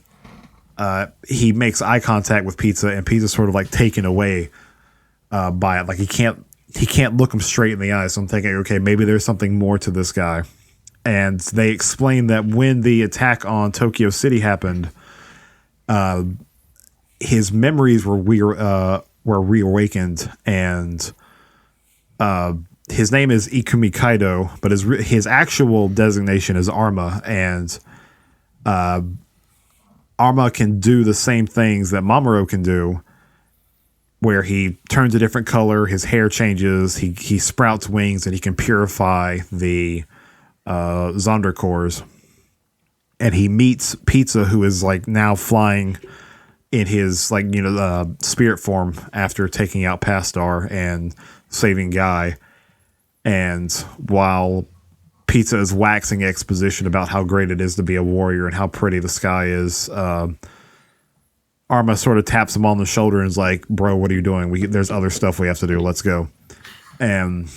he makes eye contact with Pizza, and Pizza's sort of like taken away by it. Like he can't look him straight in the eyes. So I'm thinking, okay, maybe there's something more to this guy. And they explained that when the attack on Tokyo City happened, his memories were reawakened, and his name is Ikumi Kaido, but his actual designation is Arma, and Arma can do the same things that Mamoru can do, where he turns a different color, his hair changes, he sprouts wings, and he can purify the Zonder cores. And he meets Pizza, who is like now flying in his spirit form after taking out Pastar and saving Guy. And while Pizza is waxing exposition about how great it is to be a warrior and how pretty the sky is, Arma sort of taps him on the shoulder and is like, bro, what are you doing? There's other stuff we have to do. Let's go. And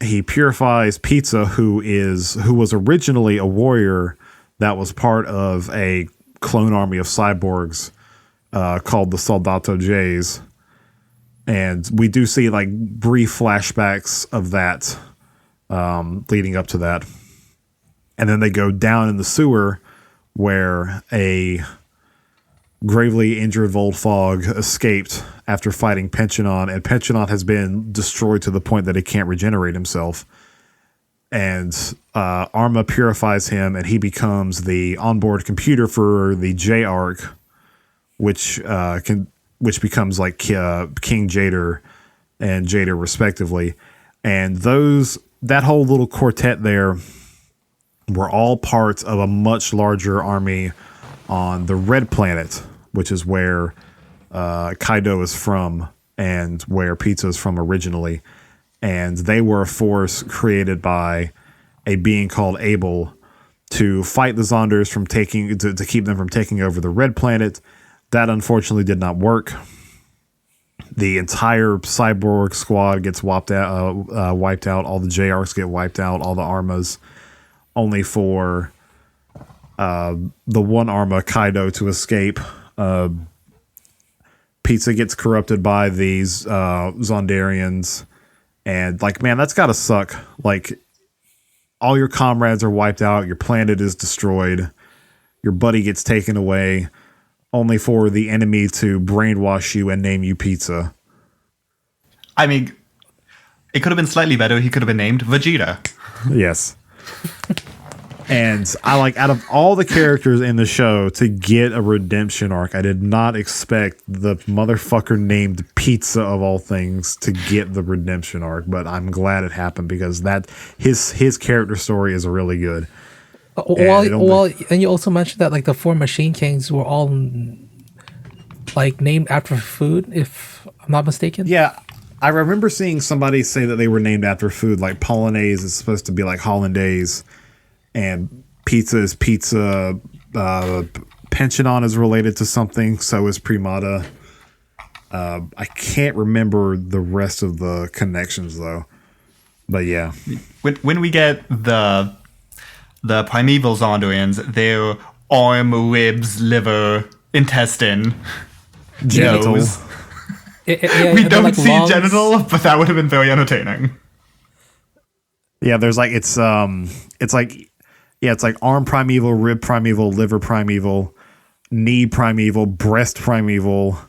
he purifies Pizza, who was originally a warrior that was part of a clone army of cyborgs called the Soldato J's. And we do see like brief flashbacks of that leading up to that. And then they go down in the sewer where a gravely injured Volfog escaped after fighting Pensionon, and Pensionon has been destroyed to the point that he can't regenerate himself. And Arma purifies him, and he becomes the onboard computer for the J-Arc, which becomes like King Jader and Jader respectively. And that whole little quartet there were all parts of a much larger army on the Red Planet, which is where Kaido is from and where Pizza is from originally. And they were a force created by a being called Abel to fight the Zonders from to keep them from taking over the Red Planet. That unfortunately did not work. The entire cyborg squad gets wiped out. All the JRs get wiped out. All the Armas, only for the one Arma, Kaido, to escape. Pizza gets corrupted by these Zondarians, and like, man, that's gotta suck. Like, all your comrades are wiped out. Your planet is destroyed. Your buddy gets taken away, only for the enemy to brainwash you and name you Pizza. I mean, it could have been slightly better. He could have been named Vegeta. Yes. And out of all the characters in the show to get a redemption arc, I did not expect the motherfucker named Pizza of all things to get the redemption arc, but I'm glad it happened, because his character story is really good. And you also mentioned that like the four Machine Kings were all like named after food, if I'm not mistaken. Yeah, I remember seeing somebody say that they were named after food. Like Polonaise is supposed to be like hollandaise, and pizza is pizza. Pensionon is related to something. So is Primata. I can't remember the rest of the connections though. But yeah, When we get the primeval Zondrians, their arm, ribs, liver, intestine, genitals. nose. Yeah, We and then, don't like, see lungs. genital, but that would have been very entertaining. Yeah, there's like it's like arm primeval, rib primeval, liver primeval, knee primeval, breast primeval,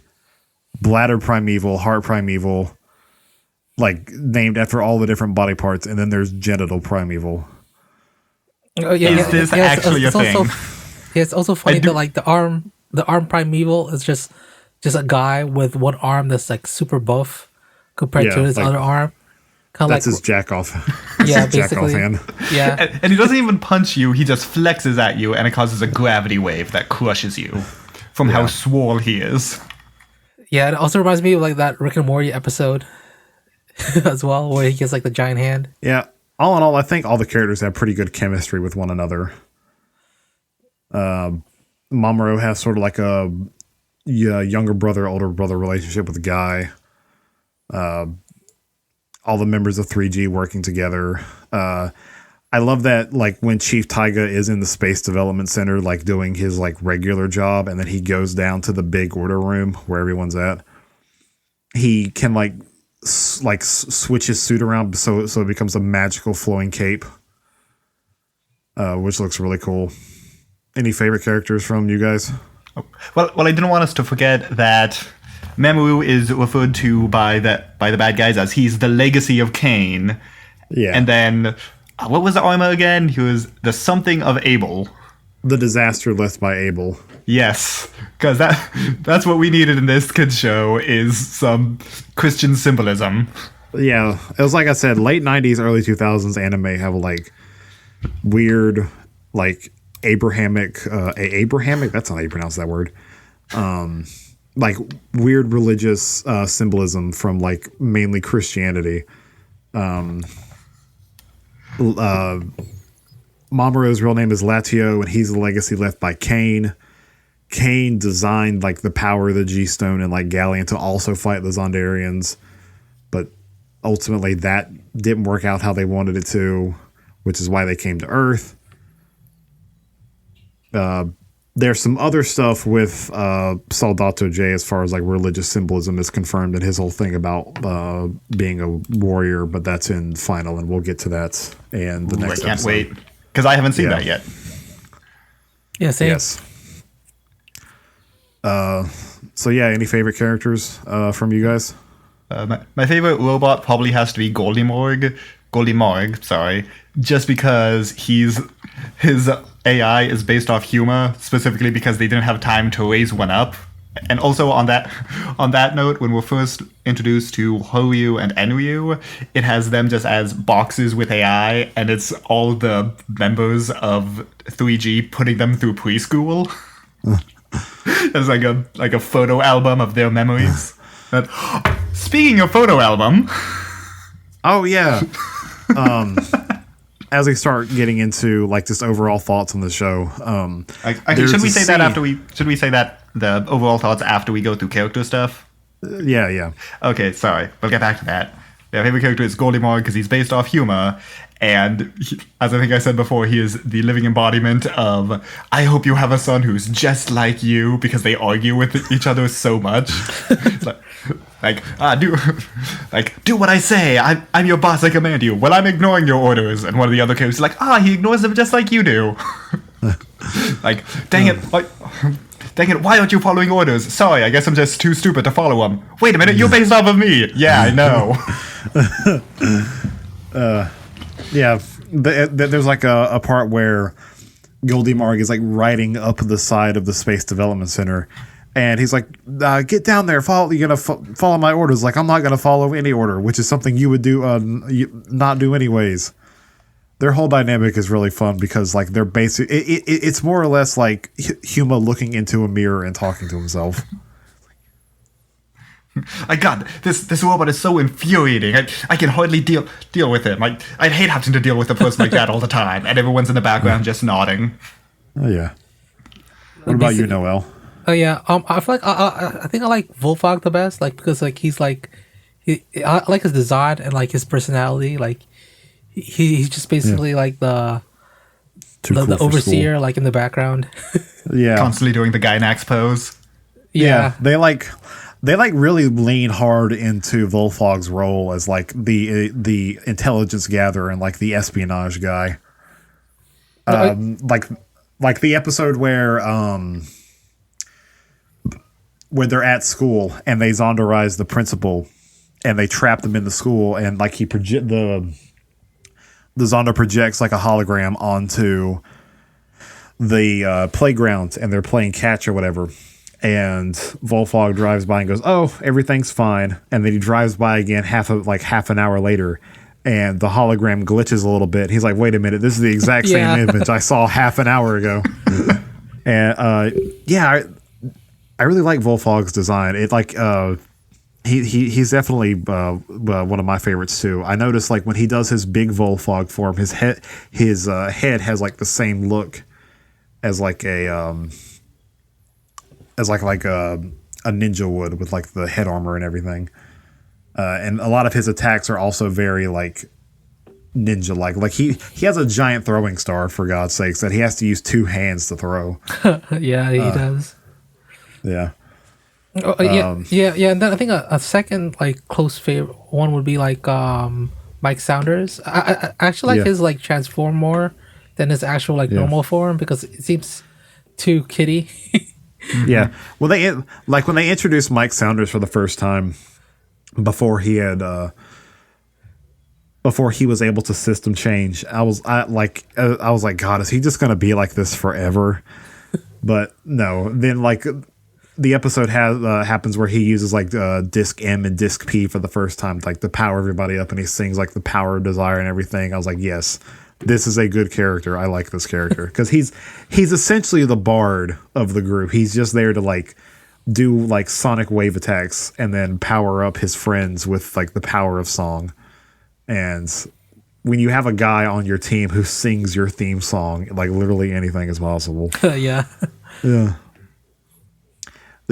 bladder primeval, heart primeval, like named after all the different body parts, and then there's genital primeval. Oh, yeah, Is this actually a thing? Yeah, it's also funny do- that like the arm primeval is just a guy with one arm that's like super buff compared Yeah, to his like, other arm. Kind of That's like his jack off. yeah, jack off basically. hand. Yeah, And he doesn't even punch you, he just flexes at you, and it causes a gravity wave that crushes you from how swole he is. yeah. It also reminds me of like that Rick and Morty episode as well, where he gets like the giant hand. Yeah. All in all, I think all the characters have pretty good chemistry with one another. Mamoru has sort of like a younger brother, older brother relationship with Guy. All the members of 3G working together. I love that, like, when Chief Taiga is in the Space Development Center, like, doing his, like, regular job, and then he goes down to the big order room where everyone's at. He can, like, switch his suit around so it becomes a magical flowing cape, which looks really cool. Any favorite characters from you guys? Well, I didn't want us to forget that Mamoru is referred to by the bad guys as he's the legacy of Cain. Yeah. And then, what was the armor again? He was the something of Abel. The disaster left by Abel. Yes, because that's what we needed in this kids show is some Christian symbolism. Yeah, it was like I said, late 90s, early 2000s anime have like weird, like Abrahamic, that's not how you pronounce that word. Like weird religious symbolism from like mainly Christianity. Mamoru's real name is Latio, and he's the legacy left by Cain. Cain designed like the power of the G-Stone and like Galleon to also fight the Zondarians, but ultimately that didn't work out how they wanted it to, which is why they came to Earth. There's some other stuff with Soldato J as far as like religious symbolism is confirmed, and his whole thing about being a warrior, but that's in final, and we'll get to that in the next I can't episode. wait because I haven't seen Yeah. that yet. Yeah, same. Yes. So yeah, any favorite characters from you guys? My favorite robot probably has to be Goldie-Morg, sorry, just because his AI is based off humor, specifically because they didn't have time to raise one up. And also on that note, when we're first introduced to Horyu and Enryu, it has them just as boxes with AI, and it's all the members of 3G putting them through preschool. It's like a photo album of their memories. But, speaking of photo album, Oh yeah. As we start getting into like just overall thoughts on the show, should we say that the overall thoughts after we go through character stuff? Yeah. Okay, sorry. We'll get back to that. My favorite character is Goldie-Morg because he's based off humor, and as I think I said before, he is the living embodiment of I hope you have a son who's just like you, because they argue with each other so much. Do what I say. I'm your boss. I command you. Well, I'm ignoring your orders. And one of the other characters is like, he ignores them just like you do. Like, dang it. Dang it, why aren't you following orders? Sorry, I guess I'm just too stupid to follow them. Wait a minute, you're based off of me. Yeah, I know. yeah. There's like a part where Goldie-Morg is like riding up the side of the Space Development Center, and he's like, "Get down there! You're gonna follow my orders." Like, I'm not gonna follow any order, which is something you would do, not do anyways. Their whole dynamic is really fun because like they're it's more or less like Huma looking into a mirror and talking to himself. God, this robot is so infuriating. I can hardly deal with him. I'd hate having to deal with a person like that all the time. And everyone's in the background just nodding. Oh yeah. What about you, Noel? Oh yeah. I feel like I think I like Volfog the best, like because like he's like I like his design and like his personality. Like he's just basically like the overseer, like in the background. Yeah. Constantly doing the Gynax pose. Yeah. They really lean hard into Volfog's role as like the intelligence gatherer and like the espionage guy. Like the episode where they're at school and they Zonderize the principal and they trap them in the school, and like the Zonder projects like a hologram onto the playground, and they're playing catch or whatever. And Volfog drives by and goes, "Oh, everything's fine." And then he drives by again half an hour later, and the hologram glitches a little bit. He's like, "Wait a minute, this is the exact same image I saw half an hour ago." And I really like Volfog's design. It like he's definitely one of my favorites too. I noticed like when he does his big Volfog form, his head has like the same look as like a ninja would, with like the head armor and everything. And a lot of his attacks are also very like ninja like he has a giant throwing star, for God's sakes, that he has to use two hands to throw. Yeah, he does. Yeah. Oh, yeah. And then I think a second like close favorite one would be like Mike Saunders. I actually like his like transform more than his actual like normal form, because it seems too kiddie. Yeah. Well, when they introduced Mike Saunders for the first time, before he was able to system change, I was like, God, is he just gonna be like this forever? But no. Then like the episode happens where he uses like disc M and disc P for the first time, like to power everybody up, and he sings like the power of desire and everything. I was like, yes, this is a good character. I like this character because he's essentially the bard of the group. He's just there to like do like sonic wave attacks and then power up his friends with like the power of song. And when you have a guy on your team who sings your theme song, like literally anything is possible. Yeah. The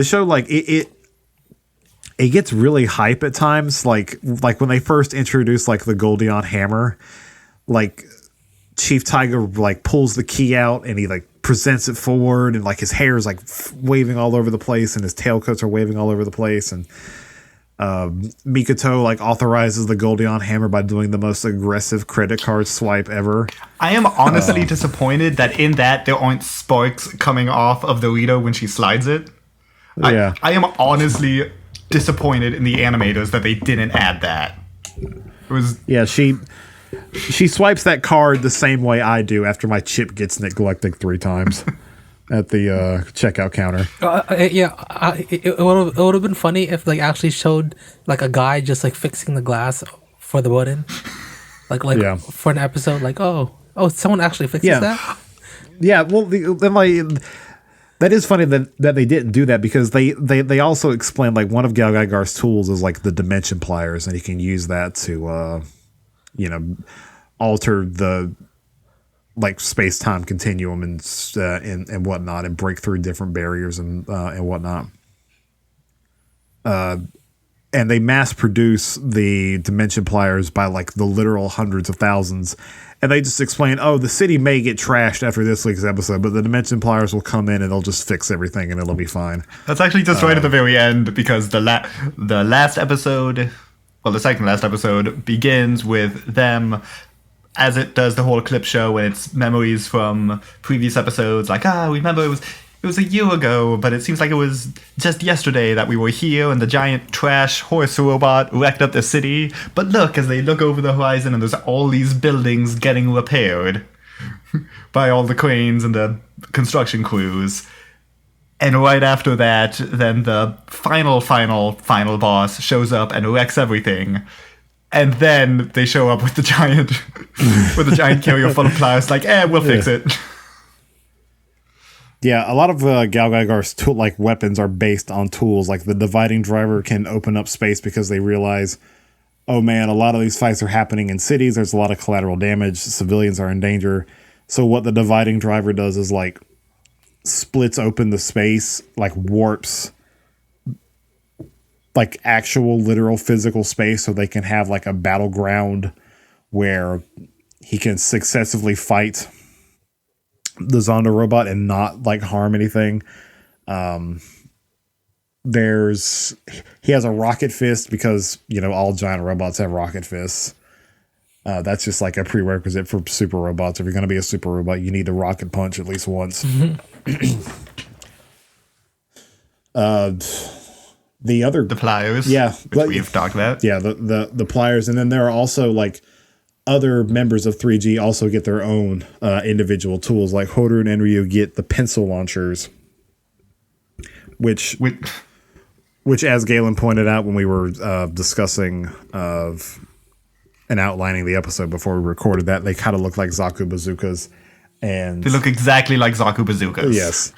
show, like it gets really hype at times. Like when they first introduced like the Goldion hammer, like Chief Tiger like pulls the key out and he like presents it forward, and like his hair is like waving all over the place, and his tailcoats are waving all over the place, and Mikoto like authorizes the Goldion hammer by doing the most aggressive credit card swipe ever. I am honestly disappointed that in that there aren't sparks coming off of the Rito when she slides it. Yeah. I am honestly disappointed in the animators that they didn't add that. It was she swipes that card the same way I do after my chip gets neglected 3 times at the checkout counter. It would have been funny if they actually showed like a guy just like fixing the glass for the button, like for an episode. Like oh, someone actually fixes that. Yeah, well, then like. That is funny that they didn't do that, because they also explained like one of GaoGaiGar's tools is like the dimension pliers, and he can use that to alter the like space-time continuum and whatnot, and break through different barriers and whatnot. And they mass produce the dimension pliers by like the literal hundreds of thousands. And they just explain, oh, the city may get trashed after this week's episode, but the dimension pliers will come in and they'll just fix everything and it'll be fine. That's actually just right at the very end, because the last episode, well, the second last episode begins with them, as it does the whole clip show, and it's memories from previous episodes. Like, remember it was a year ago, but it seems like it was just yesterday that we were here and the giant trash horse robot wrecked up the city. But look, as they look over the horizon, and there's all these buildings getting repaired by all the cranes and the construction crews. And right after that, then the final boss shows up and wrecks everything. And then they show up with the giant carrier full of pliers, like, we'll fix it. Yeah, a lot of GaoGaiGar's like weapons are based on tools. Like the dividing driver can open up space because they realize, oh man, a lot of these fights are happening in cities. There's a lot of collateral damage. Civilians are in danger. So what the dividing driver does is like splits open the space, like warps like actual literal physical space so they can have like a battleground where he can successively fight the Zonda robot and not like harm anything. He has a rocket fist because, you know, all giant robots have rocket fists. That's just like a prerequisite for super robots. If you're going to be a super robot, you need to rocket punch at least once. The pliers. Yeah. Which we've talked about. Yeah. The pliers. And then there are also like other members of 3G also get their own individual tools. Like Horu and Enryu get the pencil launchers, which as Galen pointed out when we were discussing and outlining the episode before we recorded that, they kind of look like Zaku bazookas. And they look exactly like Zaku bazookas. Yes.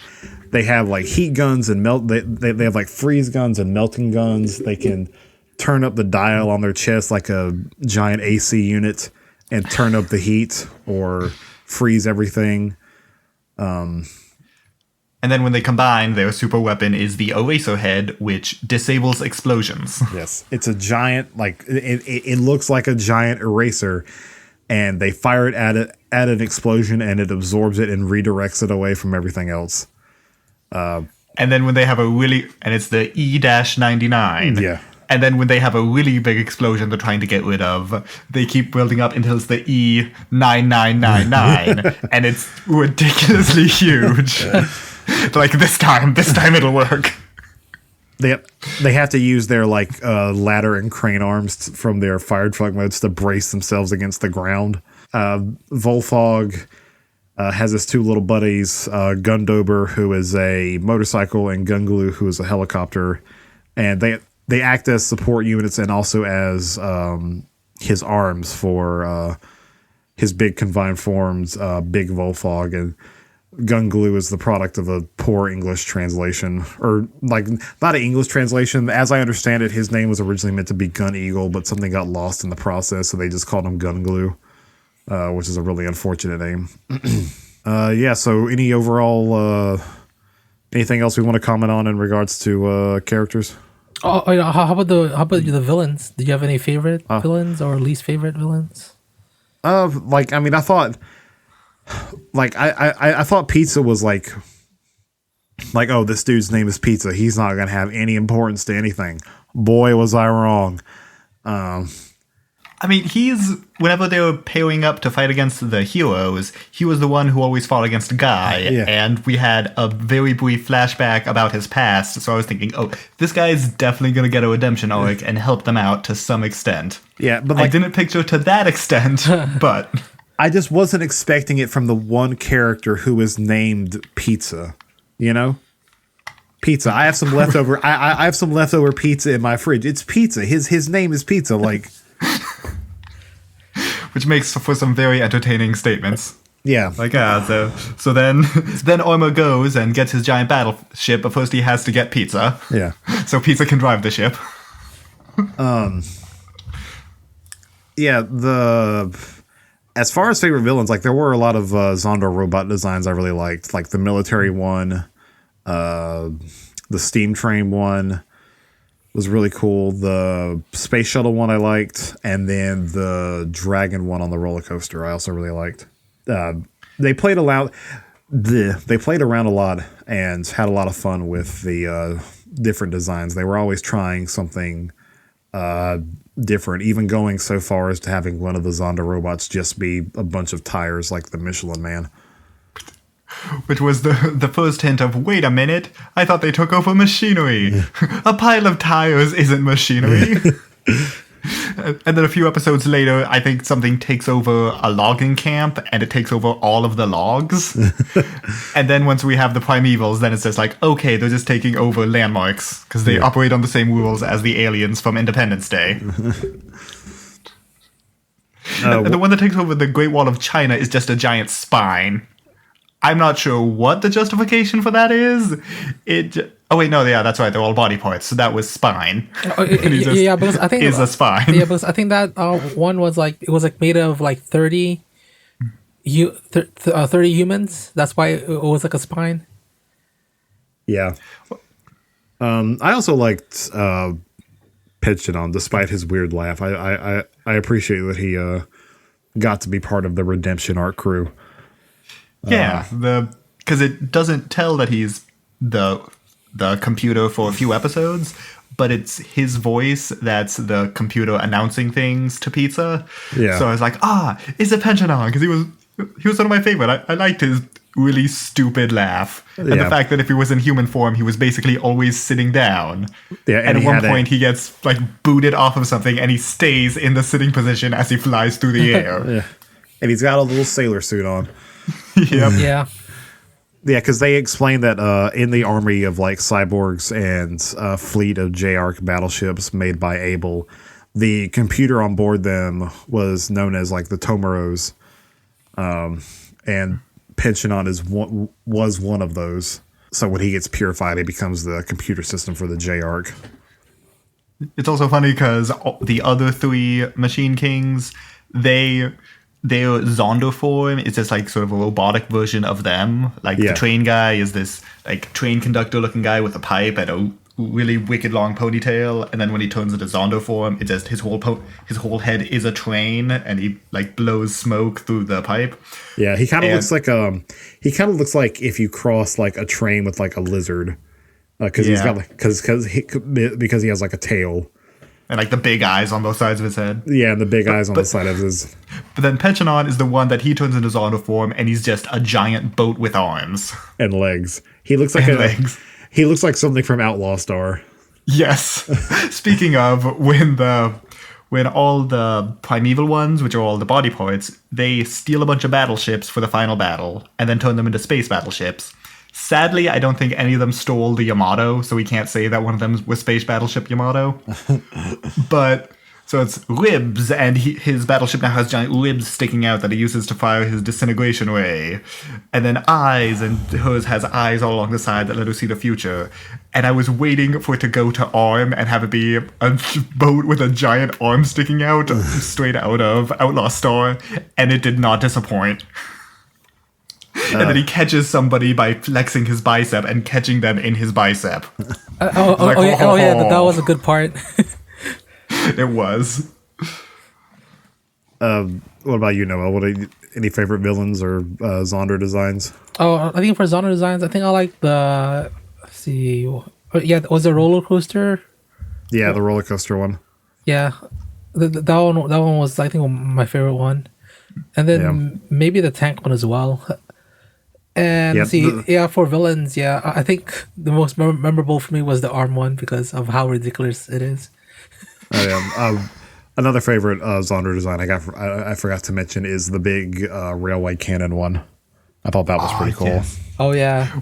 They have like heat guns and they have like freeze guns and melting guns. They can turn up the dial on their chest like a giant AC unit and turn up the heat or freeze everything. And then when they combine, their super weapon is the eraser head, which disables explosions. Yes. It's a giant, like, it looks like a giant eraser, and they fire it at an explosion, and it absorbs it and redirects it away from everything else. And then when they have and it's the E-99. Yeah. And then when they have a really big explosion they're trying to get rid of, they keep building up until it's the E-9999. And it's ridiculously huge. Like, this time it'll work. They have to use their like ladder and crane arms from their fire truck modes to brace themselves against the ground. Volfog has his two little buddies, Gundober, who is a motorcycle, and Gunglue, who is a helicopter, and they act as support units and also as his arms for his big combined forms, Big Volfog. And Gunglue is the product of a poor English translation, or like not an English translation. As I understand it, his name was originally meant to be Gun Eagle, but something got lost in the process, so they just called him Gunglue, which is a really unfortunate name. Yeah. So, any overall anything else we want to comment on in regards to characters? Oh, how about the villains? Did you have any favorite villains or least favorite villains? Like, I mean, I thought. Like I thought Pizza was like, oh, this dude's name is Pizza. He's not gonna have any importance to anything. Boy, was I wrong. I mean, whenever they were pairing up to fight against the heroes, he was the one who always fought against Guy. Yeah. And we had a very brief flashback about his past. So I was thinking, oh, this guy's definitely gonna get a redemption arc and help them out to some extent. Yeah, but I didn't picture to that extent, but. I just wasn't expecting it from the one character who is named Pizza, you know? Pizza. I have some leftover. I have some leftover pizza in my fridge. It's Pizza. His name is Pizza. Like, which makes for some very entertaining statements. Yeah. Like, so then Orma goes and gets his giant battleship, but first he has to get Pizza. Yeah. So Pizza can drive the ship. Yeah. As far as favorite villains, like there were a lot of Zonda robot designs I really liked, like the military one, the steam train one was really cool. The space shuttle one I liked, and then the dragon one on the roller coaster I also really liked. They played around a lot and had a lot of fun with the different designs. They were always trying something different, even going so far as to having one of the Zonda robots just be a bunch of tires like the Michelin Man. Which was the first hint of, wait a minute, I thought they took over machinery. A pile of tires isn't machinery. And then a few episodes later, I think something takes over a logging camp, and it takes over all of the logs. And then once we have the primevals, then it's just like, okay, they're just taking over landmarks, because they operate on the same rules as the aliens from Independence Day. The one that takes over the Great Wall of China is just a giant spine. I'm not sure what the justification for that is. Oh wait, no, yeah, that's right. They're all body parts. So that was spine. Yeah, because I think is a spine. Yeah, because I think that one was like, it was like made of like 30 humans. That's why it was like a spine. Yeah. I also liked Pigeon, despite his weird laugh. I appreciate that he got to be part of the Redemption Arc crew. Yeah, because it doesn't tell that he's the computer for a few episodes, but it's his voice that's the computer announcing things to Pizza. Yeah. So I was like, it's a Pensionon, because he was one of my favorite. I liked his really stupid laugh. And the fact that if he was in human form, he was basically always sitting down. Yeah, and at one point he gets like booted off of something and he stays in the sitting position as he flies through the air. Yeah. And he's got a little sailor suit on. Yep. Yeah. Yeah, because they explained that in the army of like cyborgs and a fleet of J-Arc battleships made by Able, the computer on board them was known as like the Tomaros, and Pensionon was one of those. So when he gets purified, he becomes the computer system for the J-Arc. It's also funny because the other three Machine Kings, their Zondo form is just like sort of a robotic version of them. Like the train guy is this like train conductor looking guy with a pipe and a really wicked long ponytail, and then when he turns into Zondo form, it just his whole head is a train, and he like blows smoke through the pipe. Yeah, he kind of looks like if you cross like a train with like a lizard, because he's got like because he has like a tail. And like the big eyes on both sides of his head. Yeah, and the big eyes on the side of his. But then Pensionon is the one that he turns into Zondo form, and he's just a giant boat with arms and legs. He looks like legs. He looks like something from Outlaw Star. Yes. Speaking of, when all the primeval ones, which are all the body parts, they steal a bunch of battleships for the final battle, and then turn them into space battleships. Sadly, I don't think any of them stole the Yamato, so we can't say that one of them was Space Battleship Yamato. But, so it's ribs, and his battleship now has giant ribs sticking out that he uses to fire his disintegration ray. And then eyes, and hers has eyes all along the side that let her see the future. And I was waiting for it to go to arm and have it be a boat with a giant arm sticking out straight out of Outlaw Star, and it did not disappoint. And then he catches somebody by flexing his bicep and catching them in his bicep. Yeah, that was a good part. It was. What about you, Noah? Any favorite villains or Zonder designs? Oh, I think for Zonder designs, I think I like the. Let's see. Yeah, was it roller coaster? Yeah, the roller coaster one. Yeah, that one was, I think, my favorite one, and then maybe the tank one as well. And for villains, I think the most memorable for me was the arm one because of how ridiculous it is. Another favorite Zonder design I forgot to mention is the big railway cannon one. I thought that was pretty cool. Yes. Oh yeah,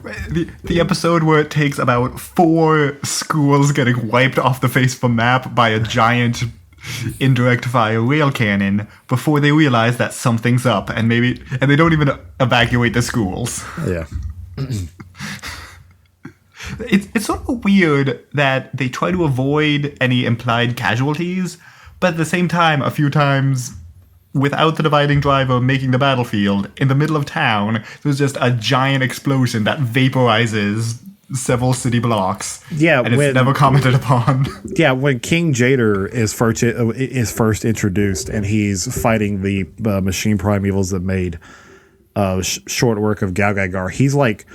the episode where it takes about 4 schools getting wiped off the face of a map by a giant indirect fire rail cannon before they realize that something's up, and they don't even evacuate the schools. Yeah. It's sort of weird that they try to avoid any implied casualties, but at the same time, a few times, without the dividing driver making the battlefield, in the middle of town, there's just a giant explosion that vaporizes several city blocks. Yeah, and it's never commented upon. Yeah, when King Jader is first introduced, and he's fighting the machine primevals that made short work of GaoGaiGar, he's like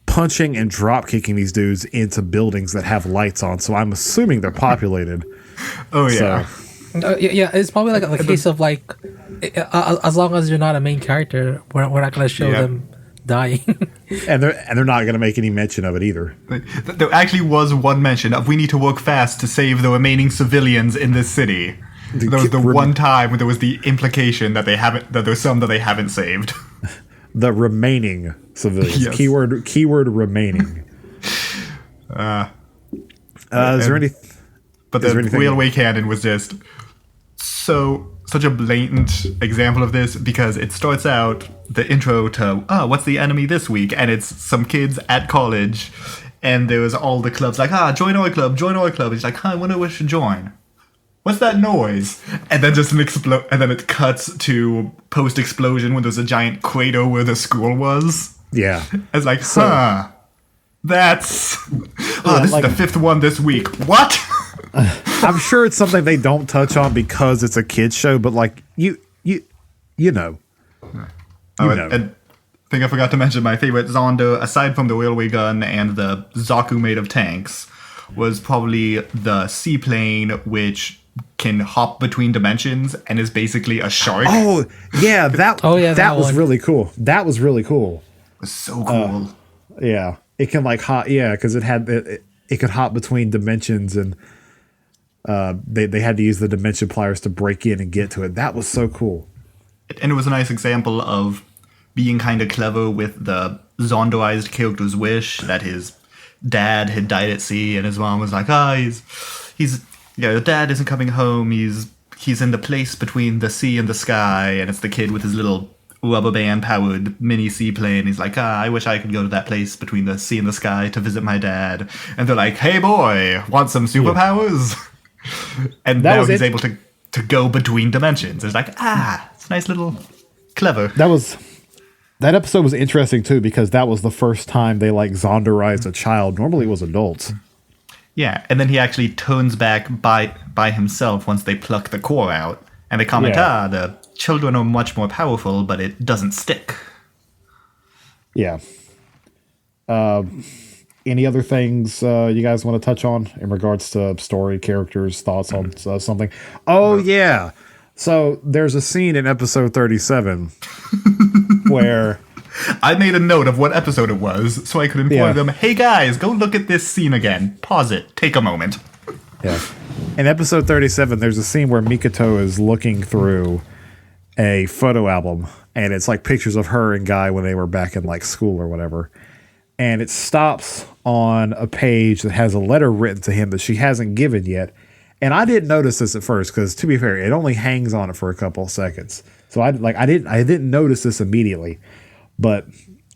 punching and drop kicking these dudes into buildings that have lights on. So I'm assuming they're populated. Oh yeah. It's probably like a case of like, as long as you're not a main character, we're not going to show them dying. and they're not going to make any mention of it either. There actually was one mention of we need to work fast to save the remaining civilians in this city. There was the one time when there was the implication that there's some that they haven't saved. The remaining civilians. Yes. Keyword remaining. Is there any? But the railway cannon was just so such a blatant example of this because it starts out the intro to what's the enemy this week, and it's some kids at college, and there's all the clubs like join our club, join our club. He's like, I wonder what should join. What's that noise? And then just and then it cuts to post explosion when there's a giant crater where the school was. Yeah, it's like that's this is the fifth one this week. What? I'm sure it's something they don't touch on because it's a kids show, but like you know. And I think I forgot to mention my favorite Zondo, aside from the railway gun and the Zaku made of tanks, was probably the seaplane, which can hop between dimensions and is basically a shark. Oh yeah, that was one. really cool. That was really cool. It was so cool. Yeah, it can like hop. Yeah, because it could hop between dimensions, and they had to use the dimension pliers to break in and get to it. That was so cool. And it was a nice example of being kind of clever with the Zondoized character's wish that his dad had died at sea, and his mom was like, he's your dad isn't coming home. He's in the place between the sea and the sky, and it's the kid with his little rubber band powered mini seaplane. He's like, I wish I could go to that place between the sea and the sky to visit my dad. And they're like, hey boy, want some superpowers? And now he's able to go between dimensions. It's like, it's a nice little clever. That episode was interesting too, because that was the first time they like zonderized a child. Normally it was adults. Yeah, and then he actually turns back by himself once they pluck the core out. And they comment, the children are much more powerful, but it doesn't stick. Yeah. Any other things you guys want to touch on in regards to story, characters, thoughts on something? Oh, yeah. So there's a scene in episode 37 where... I made a note of what episode it was so I could inform them, hey guys, go look at this scene again. Pause it. Take a moment. Yeah. In episode 37, there's a scene where Mikoto is looking through a photo album, and it's like pictures of her and Guy when they were back in like school or whatever. And it stops on a page that has a letter written to him that she hasn't given yet. And I didn't notice this at first because, to be fair, it only hangs on it for a couple of seconds. So I didn't notice this immediately. But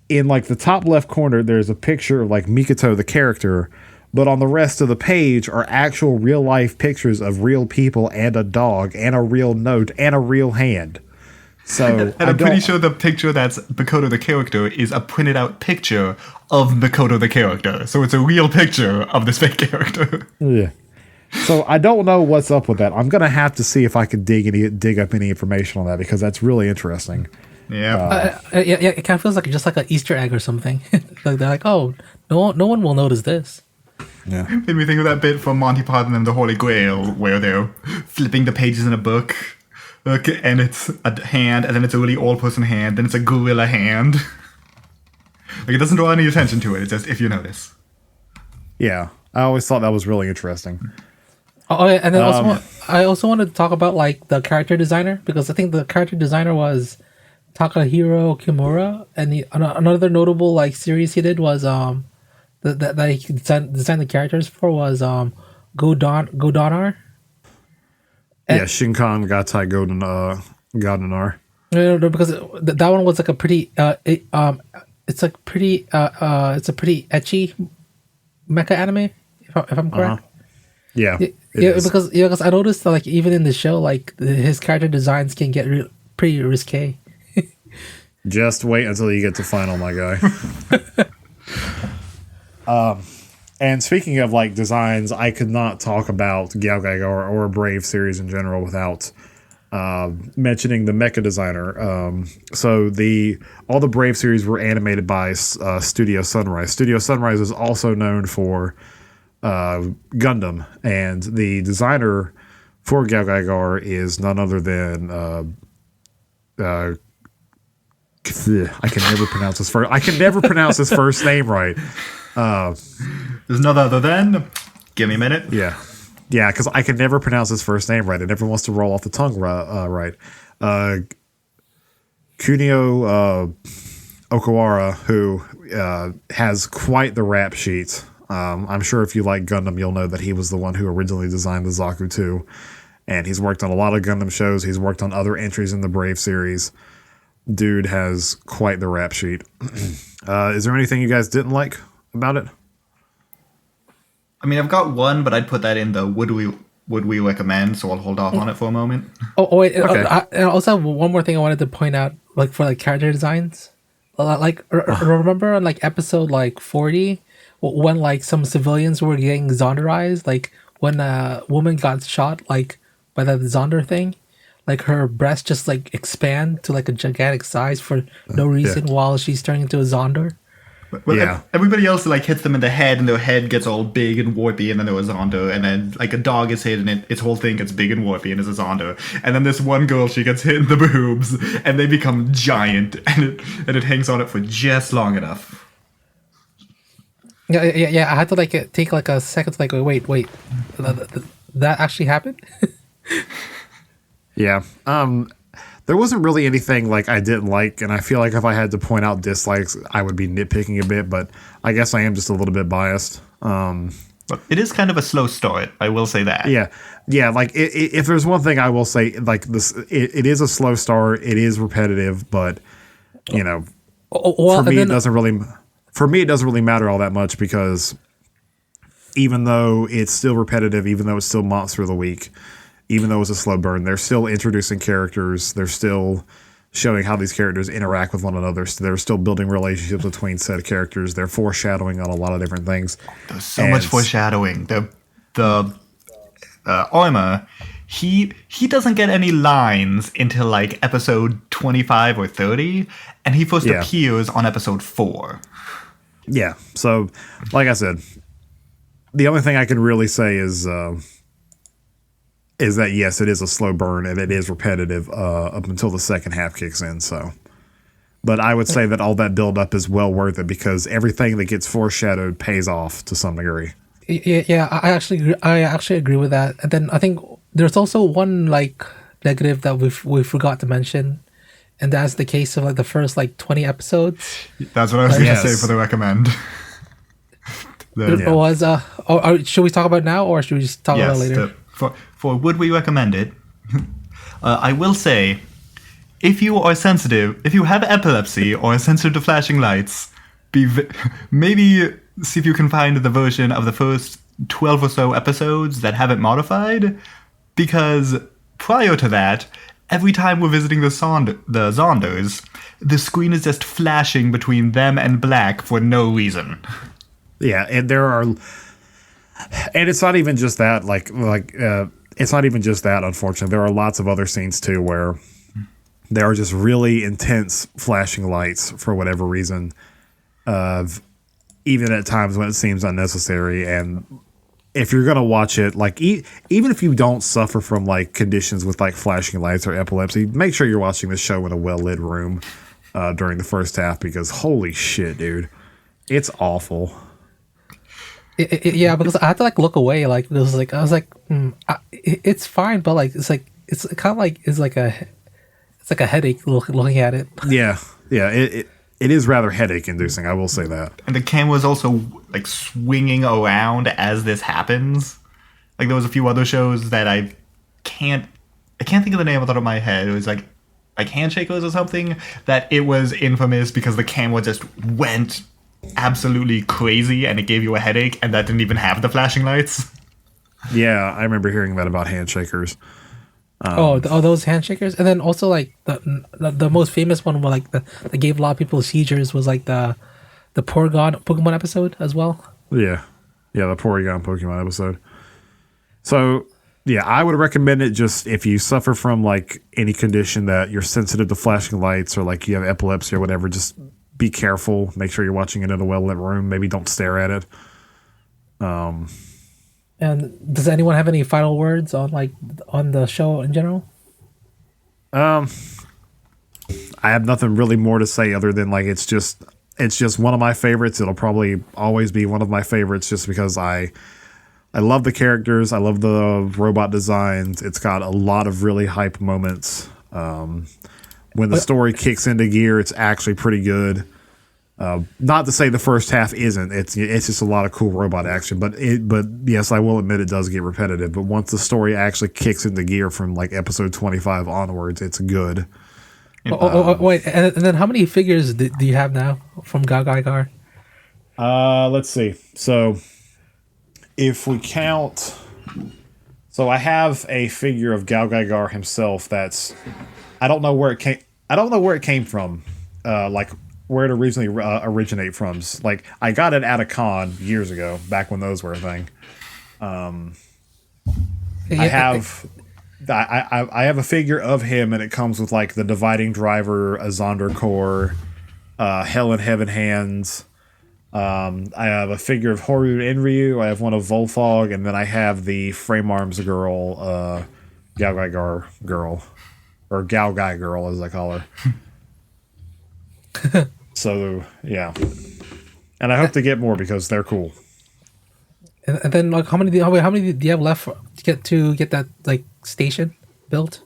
in like the top left corner, there's a picture of like Mikoto, the character. But on the rest of the page are actual real life pictures of real people and a dog and a real note and a real hand. So and I'm pretty sure the picture that's Mikoto the character is a printed out picture of Mikoto the character. So it's a real picture of this fake character. Yeah. So I don't know what's up with that. I'm gonna have to see if I can dig up any information on that because that's really interesting. Yeah. It kind of feels like just like an Easter egg or something. Like they're like, oh, no one will notice this. Yeah. Made me think of that bit from Monty Python and the Holy Grail where they're flipping the pages in a book. Look, and it's a hand, and then it's a really old person hand, then it's a gorilla hand. Like, it doesn't draw any attention to it. It's just if you notice. Yeah. I always thought that was really interesting. Oh, yeah, and then I also wanted to talk about like the character designer because I think the character designer was Takahiro Kimura, and another notable like series he did was that he designed the characters for was Godanar. Yeah, Shinkan Gatai Godanar. No, because that one was like a pretty it's a pretty ecchi mecha anime if I'm correct. Yeah. Because I noticed that, like, even in the show, like his character designs can get pretty risque. Just wait until you get to final, my guy. And speaking of like designs, I could not talk about GaoGaiGar or Brave series in general without mentioning the mecha designer. So all the Brave series were animated by Studio Sunrise. Studio Sunrise is also known for Gundam, and the designer for GaoGaiGar is none other than I can never pronounce his first. I can never pronounce his first name right. There's none other than. Give me a minute. Yeah, because I can never pronounce his first name right. It never wants to roll off the tongue right. Kunio Okawara, who has quite the rap sheet. I'm sure if you like Gundam, you'll know that he was the one who originally designed the Zaku 2. and he's worked on a lot of Gundam shows. He's worked on other entries in the Brave series. Dude has quite the rap sheet. Is there anything you guys didn't like about it? I mean, I've got one, but I'd put that in the would we recommend, so I'll hold off on it for a moment. Wait. Okay. I also have one more thing I wanted to point out, like for like character designs. Remember on like episode like 40 when like some civilians were getting zonderized, like when a woman got shot like by that zonder thing, like her breast just like expand to like a gigantic size for no reason while she's turning into a zonder. Well, everybody else like hits them in the head, and their head gets all big and warpy, and then there was Zondo, and then like a dog is hit, and its whole thing gets big and warpy, and it's a Zondo, and then this one girl, she gets hit in the boobs, and they become giant, and it hangs on it for just long enough. Yeah. I had to like take like a second to like wait, that actually happened. Yeah. There wasn't really anything like I didn't like, and I feel like if I had to point out dislikes, I would be nitpicking a bit, but I guess I am just a little bit biased. But it is kind of a slow start, I will say that. Yeah. Like if there's one thing I will say, like this, it is a slow start. It is repetitive, but you know, for me, it doesn't really matter all that much because even though it's still repetitive, even though it's still Monster of the Week, even though it's a slow burn, they're still introducing characters. They're still showing how these characters interact with one another. So they're still building relationships between said characters. They're foreshadowing on a lot of different things. There's so much foreshadowing. The Arma, he doesn't get any lines until like episode 25 or 30, and he first appears on episode 4. Yeah. So, like I said, the only thing I can really say is that yes, it is a slow burn and it is repetitive up until the second half kicks in. So, but I would say that all that build up is well worth it because everything that gets foreshadowed pays off to some degree. Yeah, I actually agree with that. And then I think there's also one like negative that we forgot to mention, and that's the case of like the first like 20 episodes. That's what I was going to say for the recommend. Should we talk about it now or should we just talk about it later? For would we recommend it? I will say, if you are sensitive, if you have epilepsy or are sensitive to flashing lights, maybe see if you can find the version of the first 12 or so episodes that have it modified, because prior to that, every time we're visiting the Zonders, the screen is just flashing between them and black for no reason. Yeah, and it's not even just that. It's not even just that. Unfortunately, there are lots of other scenes too where there are just really intense flashing lights for whatever reason. Even at times when it seems unnecessary, and if you're gonna watch it, like even if you don't suffer from like conditions with like flashing lights or epilepsy, make sure you're watching the show in a well lit room during the first half because holy shit, dude, it's awful. Yeah, because I had to like look away. Like it was like I was like, it's fine, but like it's kind of like it's like a headache looking at it. Yeah. It is rather headache inducing. I will say that. And the camera's also like swinging around as this happens. Like there was a few other shows that I can't think of the name off the top of my head. It was like Handshakers or something, that it was infamous because the camera just went absolutely crazy and it gave you a headache, and that didn't even have the flashing lights. Yeah, I remember hearing that about Handshakers. Those Handshakers, and then also like the most famous one, like that gave a lot of people seizures, was like the Porygon Pokemon episode as well. Yeah, the Porygon Pokemon episode. So yeah, I would recommend it just if you suffer from like any condition that you're sensitive to flashing lights or like you have epilepsy or whatever. Just be careful. Make sure you're watching it in a well-lit room. Maybe don't stare at it. And does anyone have any final words on the show in general? I have nothing really more to say other than like it's just one of my favorites. It'll probably always be one of my favorites just because I love the characters. I love the robot designs. It's got a lot of really hype moments. When the story kicks into gear, it's actually pretty good. Not to say the first half isn't. It's just a lot of cool robot action. But yes, I will admit it does get repetitive. But once the story actually kicks into gear from like episode 25 onwards, it's good. Wait, and then how many figures do you have now from GaoGaiGar? Let's see. So if we count, so I have a figure of GaoGaiGar himself. That's I don't know where it came. I don't know where it came from. Like where it originally originate from. Like I got it at a con years ago, back when those were a thing. I have a figure of him, and it comes with like the Dividing Driver, a Zonder Core, Hell and Heaven Hands. I have a figure of Horu Enryu. I have one of Volfog, and then I have the Frame Arms girl, GaoGaiGar girl, or GaoGai girl as I call her. So yeah, and I hope to get more because they're cool. And then like how many do you have left to get that like station built?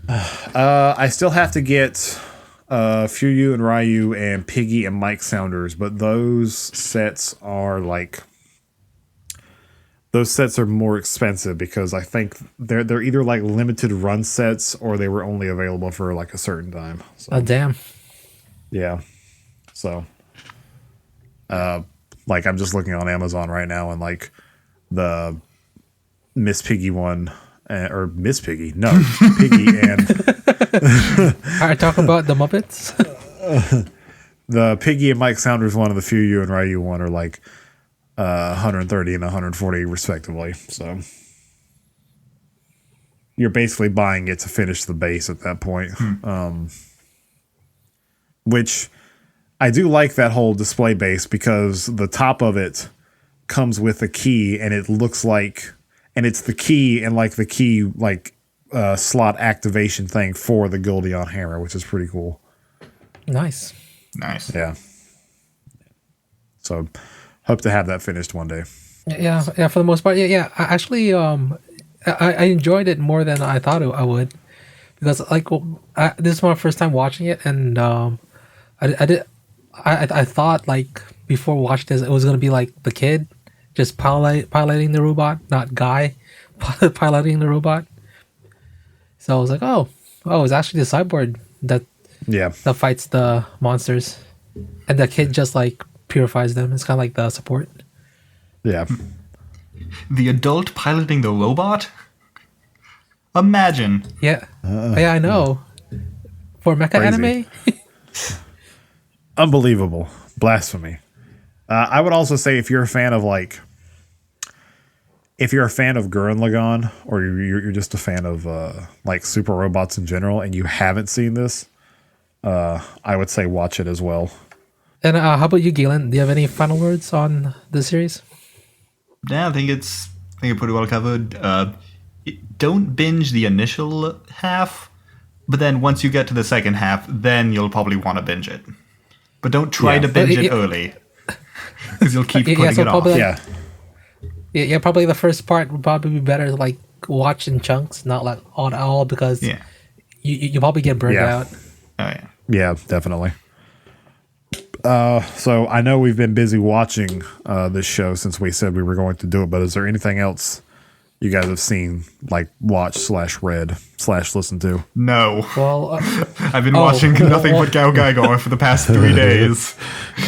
I still have to get Fuyu and Ryu and Piggy and Mike Sounders, but those sets are more expensive because I think they're either like limited run sets or they were only available for like a certain time. So, Oh damn. yeah. So like I'm just looking on Amazon right now and like the Miss Piggy one or Miss Piggy, no, Piggy and I talk about the Muppets. the Piggy and Mike Sounders one and the Fuyu and Ryu one are like 130 and 140 respectively. So you're basically buying it to finish the base at that point. Which I do like that whole display base because the top of it comes with a key and it looks like, and it's the key and like the key like slot activation thing for the Guldion hammer, which is pretty cool. Nice. Yeah. So hope to have that finished one day. Yeah. For the most part, yeah. I actually, I enjoyed it more than I thought I would, because like this is my first time watching it, and I thought like before watching this it was gonna be like the kid just piloting the robot, not Guy piloting the robot. So I was like, oh, it's actually the cyborg that fights the monsters, and the kid just like purifies them. It's kind of like the support. Yeah. The adult piloting the robot? Imagine. Yeah. Yeah, I know. For mecha Crazy. anime? Unbelievable. Blasphemy. I would also say if you're a fan of Gurren Lagann, or you're just a fan of like super robots in general, and you haven't seen this, I would say watch it as well. And how about you, Galen? Do you have any final words on the series? Yeah, I think it's pretty well covered. Don't binge the initial half, but then once you get to the second half, then you'll probably want to binge it. But don't try to binge it early, because you'll keep putting it off. Like, yeah, probably the first part would probably be better to like watch in chunks, not like all because you probably get burned out. Oh yeah. Yeah, definitely. So I know we've been busy watching this show since we said we were going to do it, but is there anything else you guys have seen, like watch/read/ listened to? No. Well, I've been watching nothing but GaoGaiGar for the past 3 days.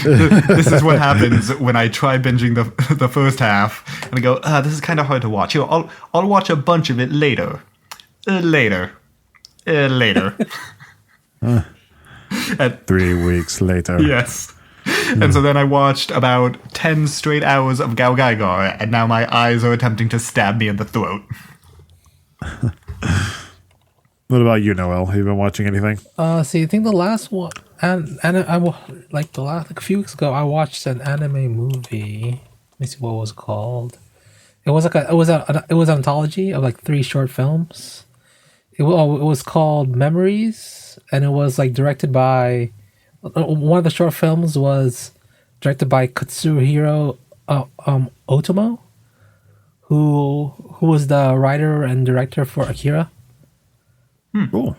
This is what happens when I try binging the first half and I go, this is kind of hard to watch. You know, I'll watch a bunch of it later. Later. At 3 weeks later. Yes. And so then I watched about 10 straight hours of GaoGaiGar, and now my eyes are attempting to stab me in the throat. What about you, Noel? Have you been watching anything? See, I think the last one, and like a few weeks ago, I watched an anime movie. Let me see what it was called. It was an anthology of like 3 short films. It was called Memories, and it was like directed by. One of the short films was directed by Katsuhiro Otomo, who was the writer and director for Akira. Cool.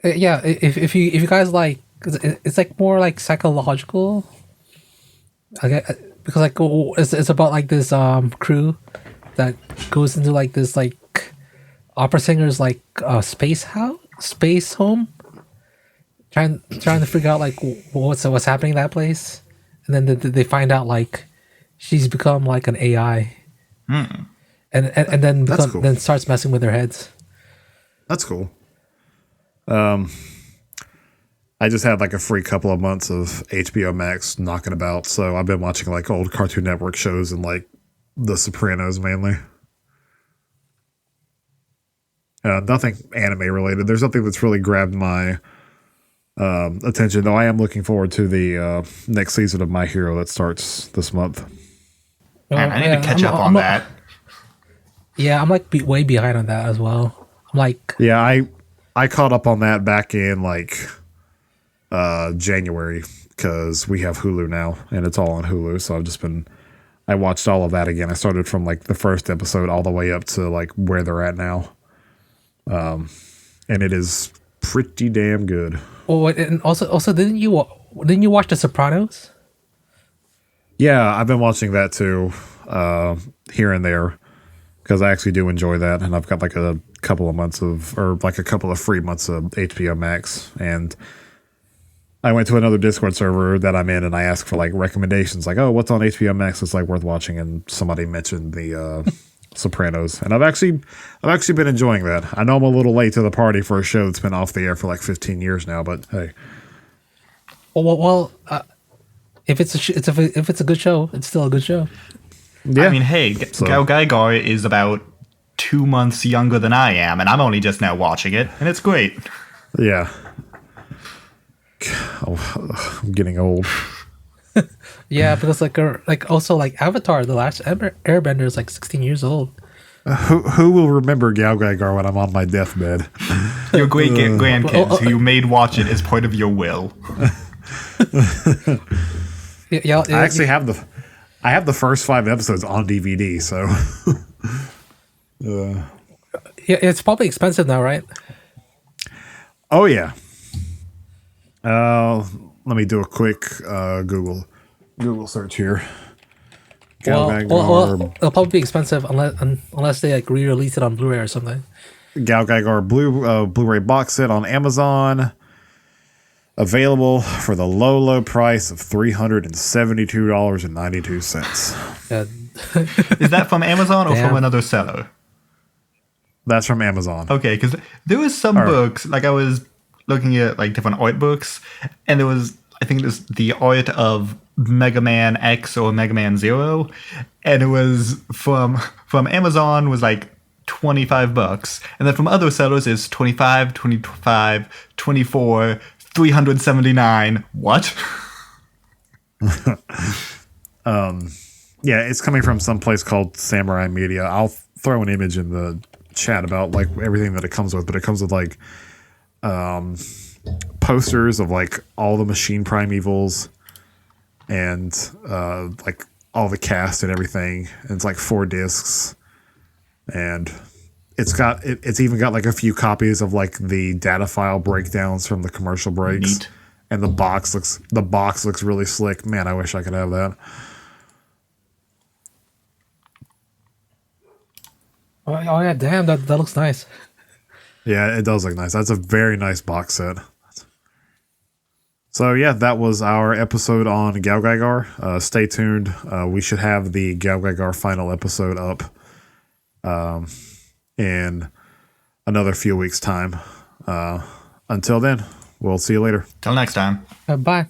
Yeah, if you guys like 'cause it's like more like psychological. Because like it's about like this crew that goes into like this like opera singer's like space home, trying to figure out like what's happening in that place, and then they find out like she's become like an AI, and then cool. then starts messing with their heads. That's cool. I just had like a free couple of months of HBO Max knocking about, so I've been watching like old Cartoon Network shows and like The Sopranos mainly. Nothing anime related. There's nothing that's really grabbed my attention, though. I am looking forward to the next season of My Hero that starts this month. Man, I need to catch up on that. Yeah, I'm like way behind on that as well. I'm like, Yeah, I caught up on that back in like January because we have Hulu now and it's all on Hulu. So I watched all of that again. I started from like the first episode all the way up to like where they're at now. And it is pretty damn good. oh, and also didn't you watch The Sopranos? Yeah, I've been watching that too, here and there, because I actually do enjoy that, and I've got like a couple of free months of HBO Max, and I went to another Discord server that I'm in, and I asked for like recommendations, like, oh, what's on HBO Max that's like worth watching, and somebody mentioned the Sopranos, and I've actually been enjoying that. I know I'm a little late to the party for a show that's been off the air for like 15 years now, but hey. Well, if it's a good show, it's still a good show. Yeah. I mean, hey, GaoGaiGar is about 2 months younger than I am, and I'm only just now watching it, and it's great. Yeah. Oh, I'm getting old. Yeah, because like also like Avatar, the last Airbender is like 16 years old. Who will remember GaoGaiGar when I'm on my deathbed? Your great grandkids who you made watch it as part of your will. Yeah, I actually have the first 5 episodes on DVD, so yeah, it's probably expensive now, right? oh yeah. Let me do a quick Google search here. Well, GaoGaiGar, it'll probably be expensive unless they like re-release it on Blu-ray or something. GaoGaiGar Blu-ray box set on Amazon. Available for the low price of $372.92. Yeah. Is that from Amazon or Damn. from another seller? That's from Amazon. Okay, because there was some books, like I was looking at like different art books, and there was, I think it was the art of Mega Man X or Mega Man Zero, and it was from Amazon was like $25, and then from other sellers is 25, 24, 379. What? Yeah, it's coming from some place called Samurai Media. I'll throw an image in the chat about like everything that it comes with, but it comes with like posters of like all the Machine Primevals and like all the cast and everything. And it's like 4 discs, and it's even got like a few copies of like the data file breakdowns from the commercial breaks. Neat. And the box looks really slick. Man, I wish I could have that. Oh yeah, damn, that looks nice. Yeah, it does look nice. That's a very nice box set. So yeah, that was our episode on GaoGaiGar. Stay tuned. We should have the GaoGaiGar final episode up in another few weeks' time. Until then, we'll see you later. Till next time. Bye.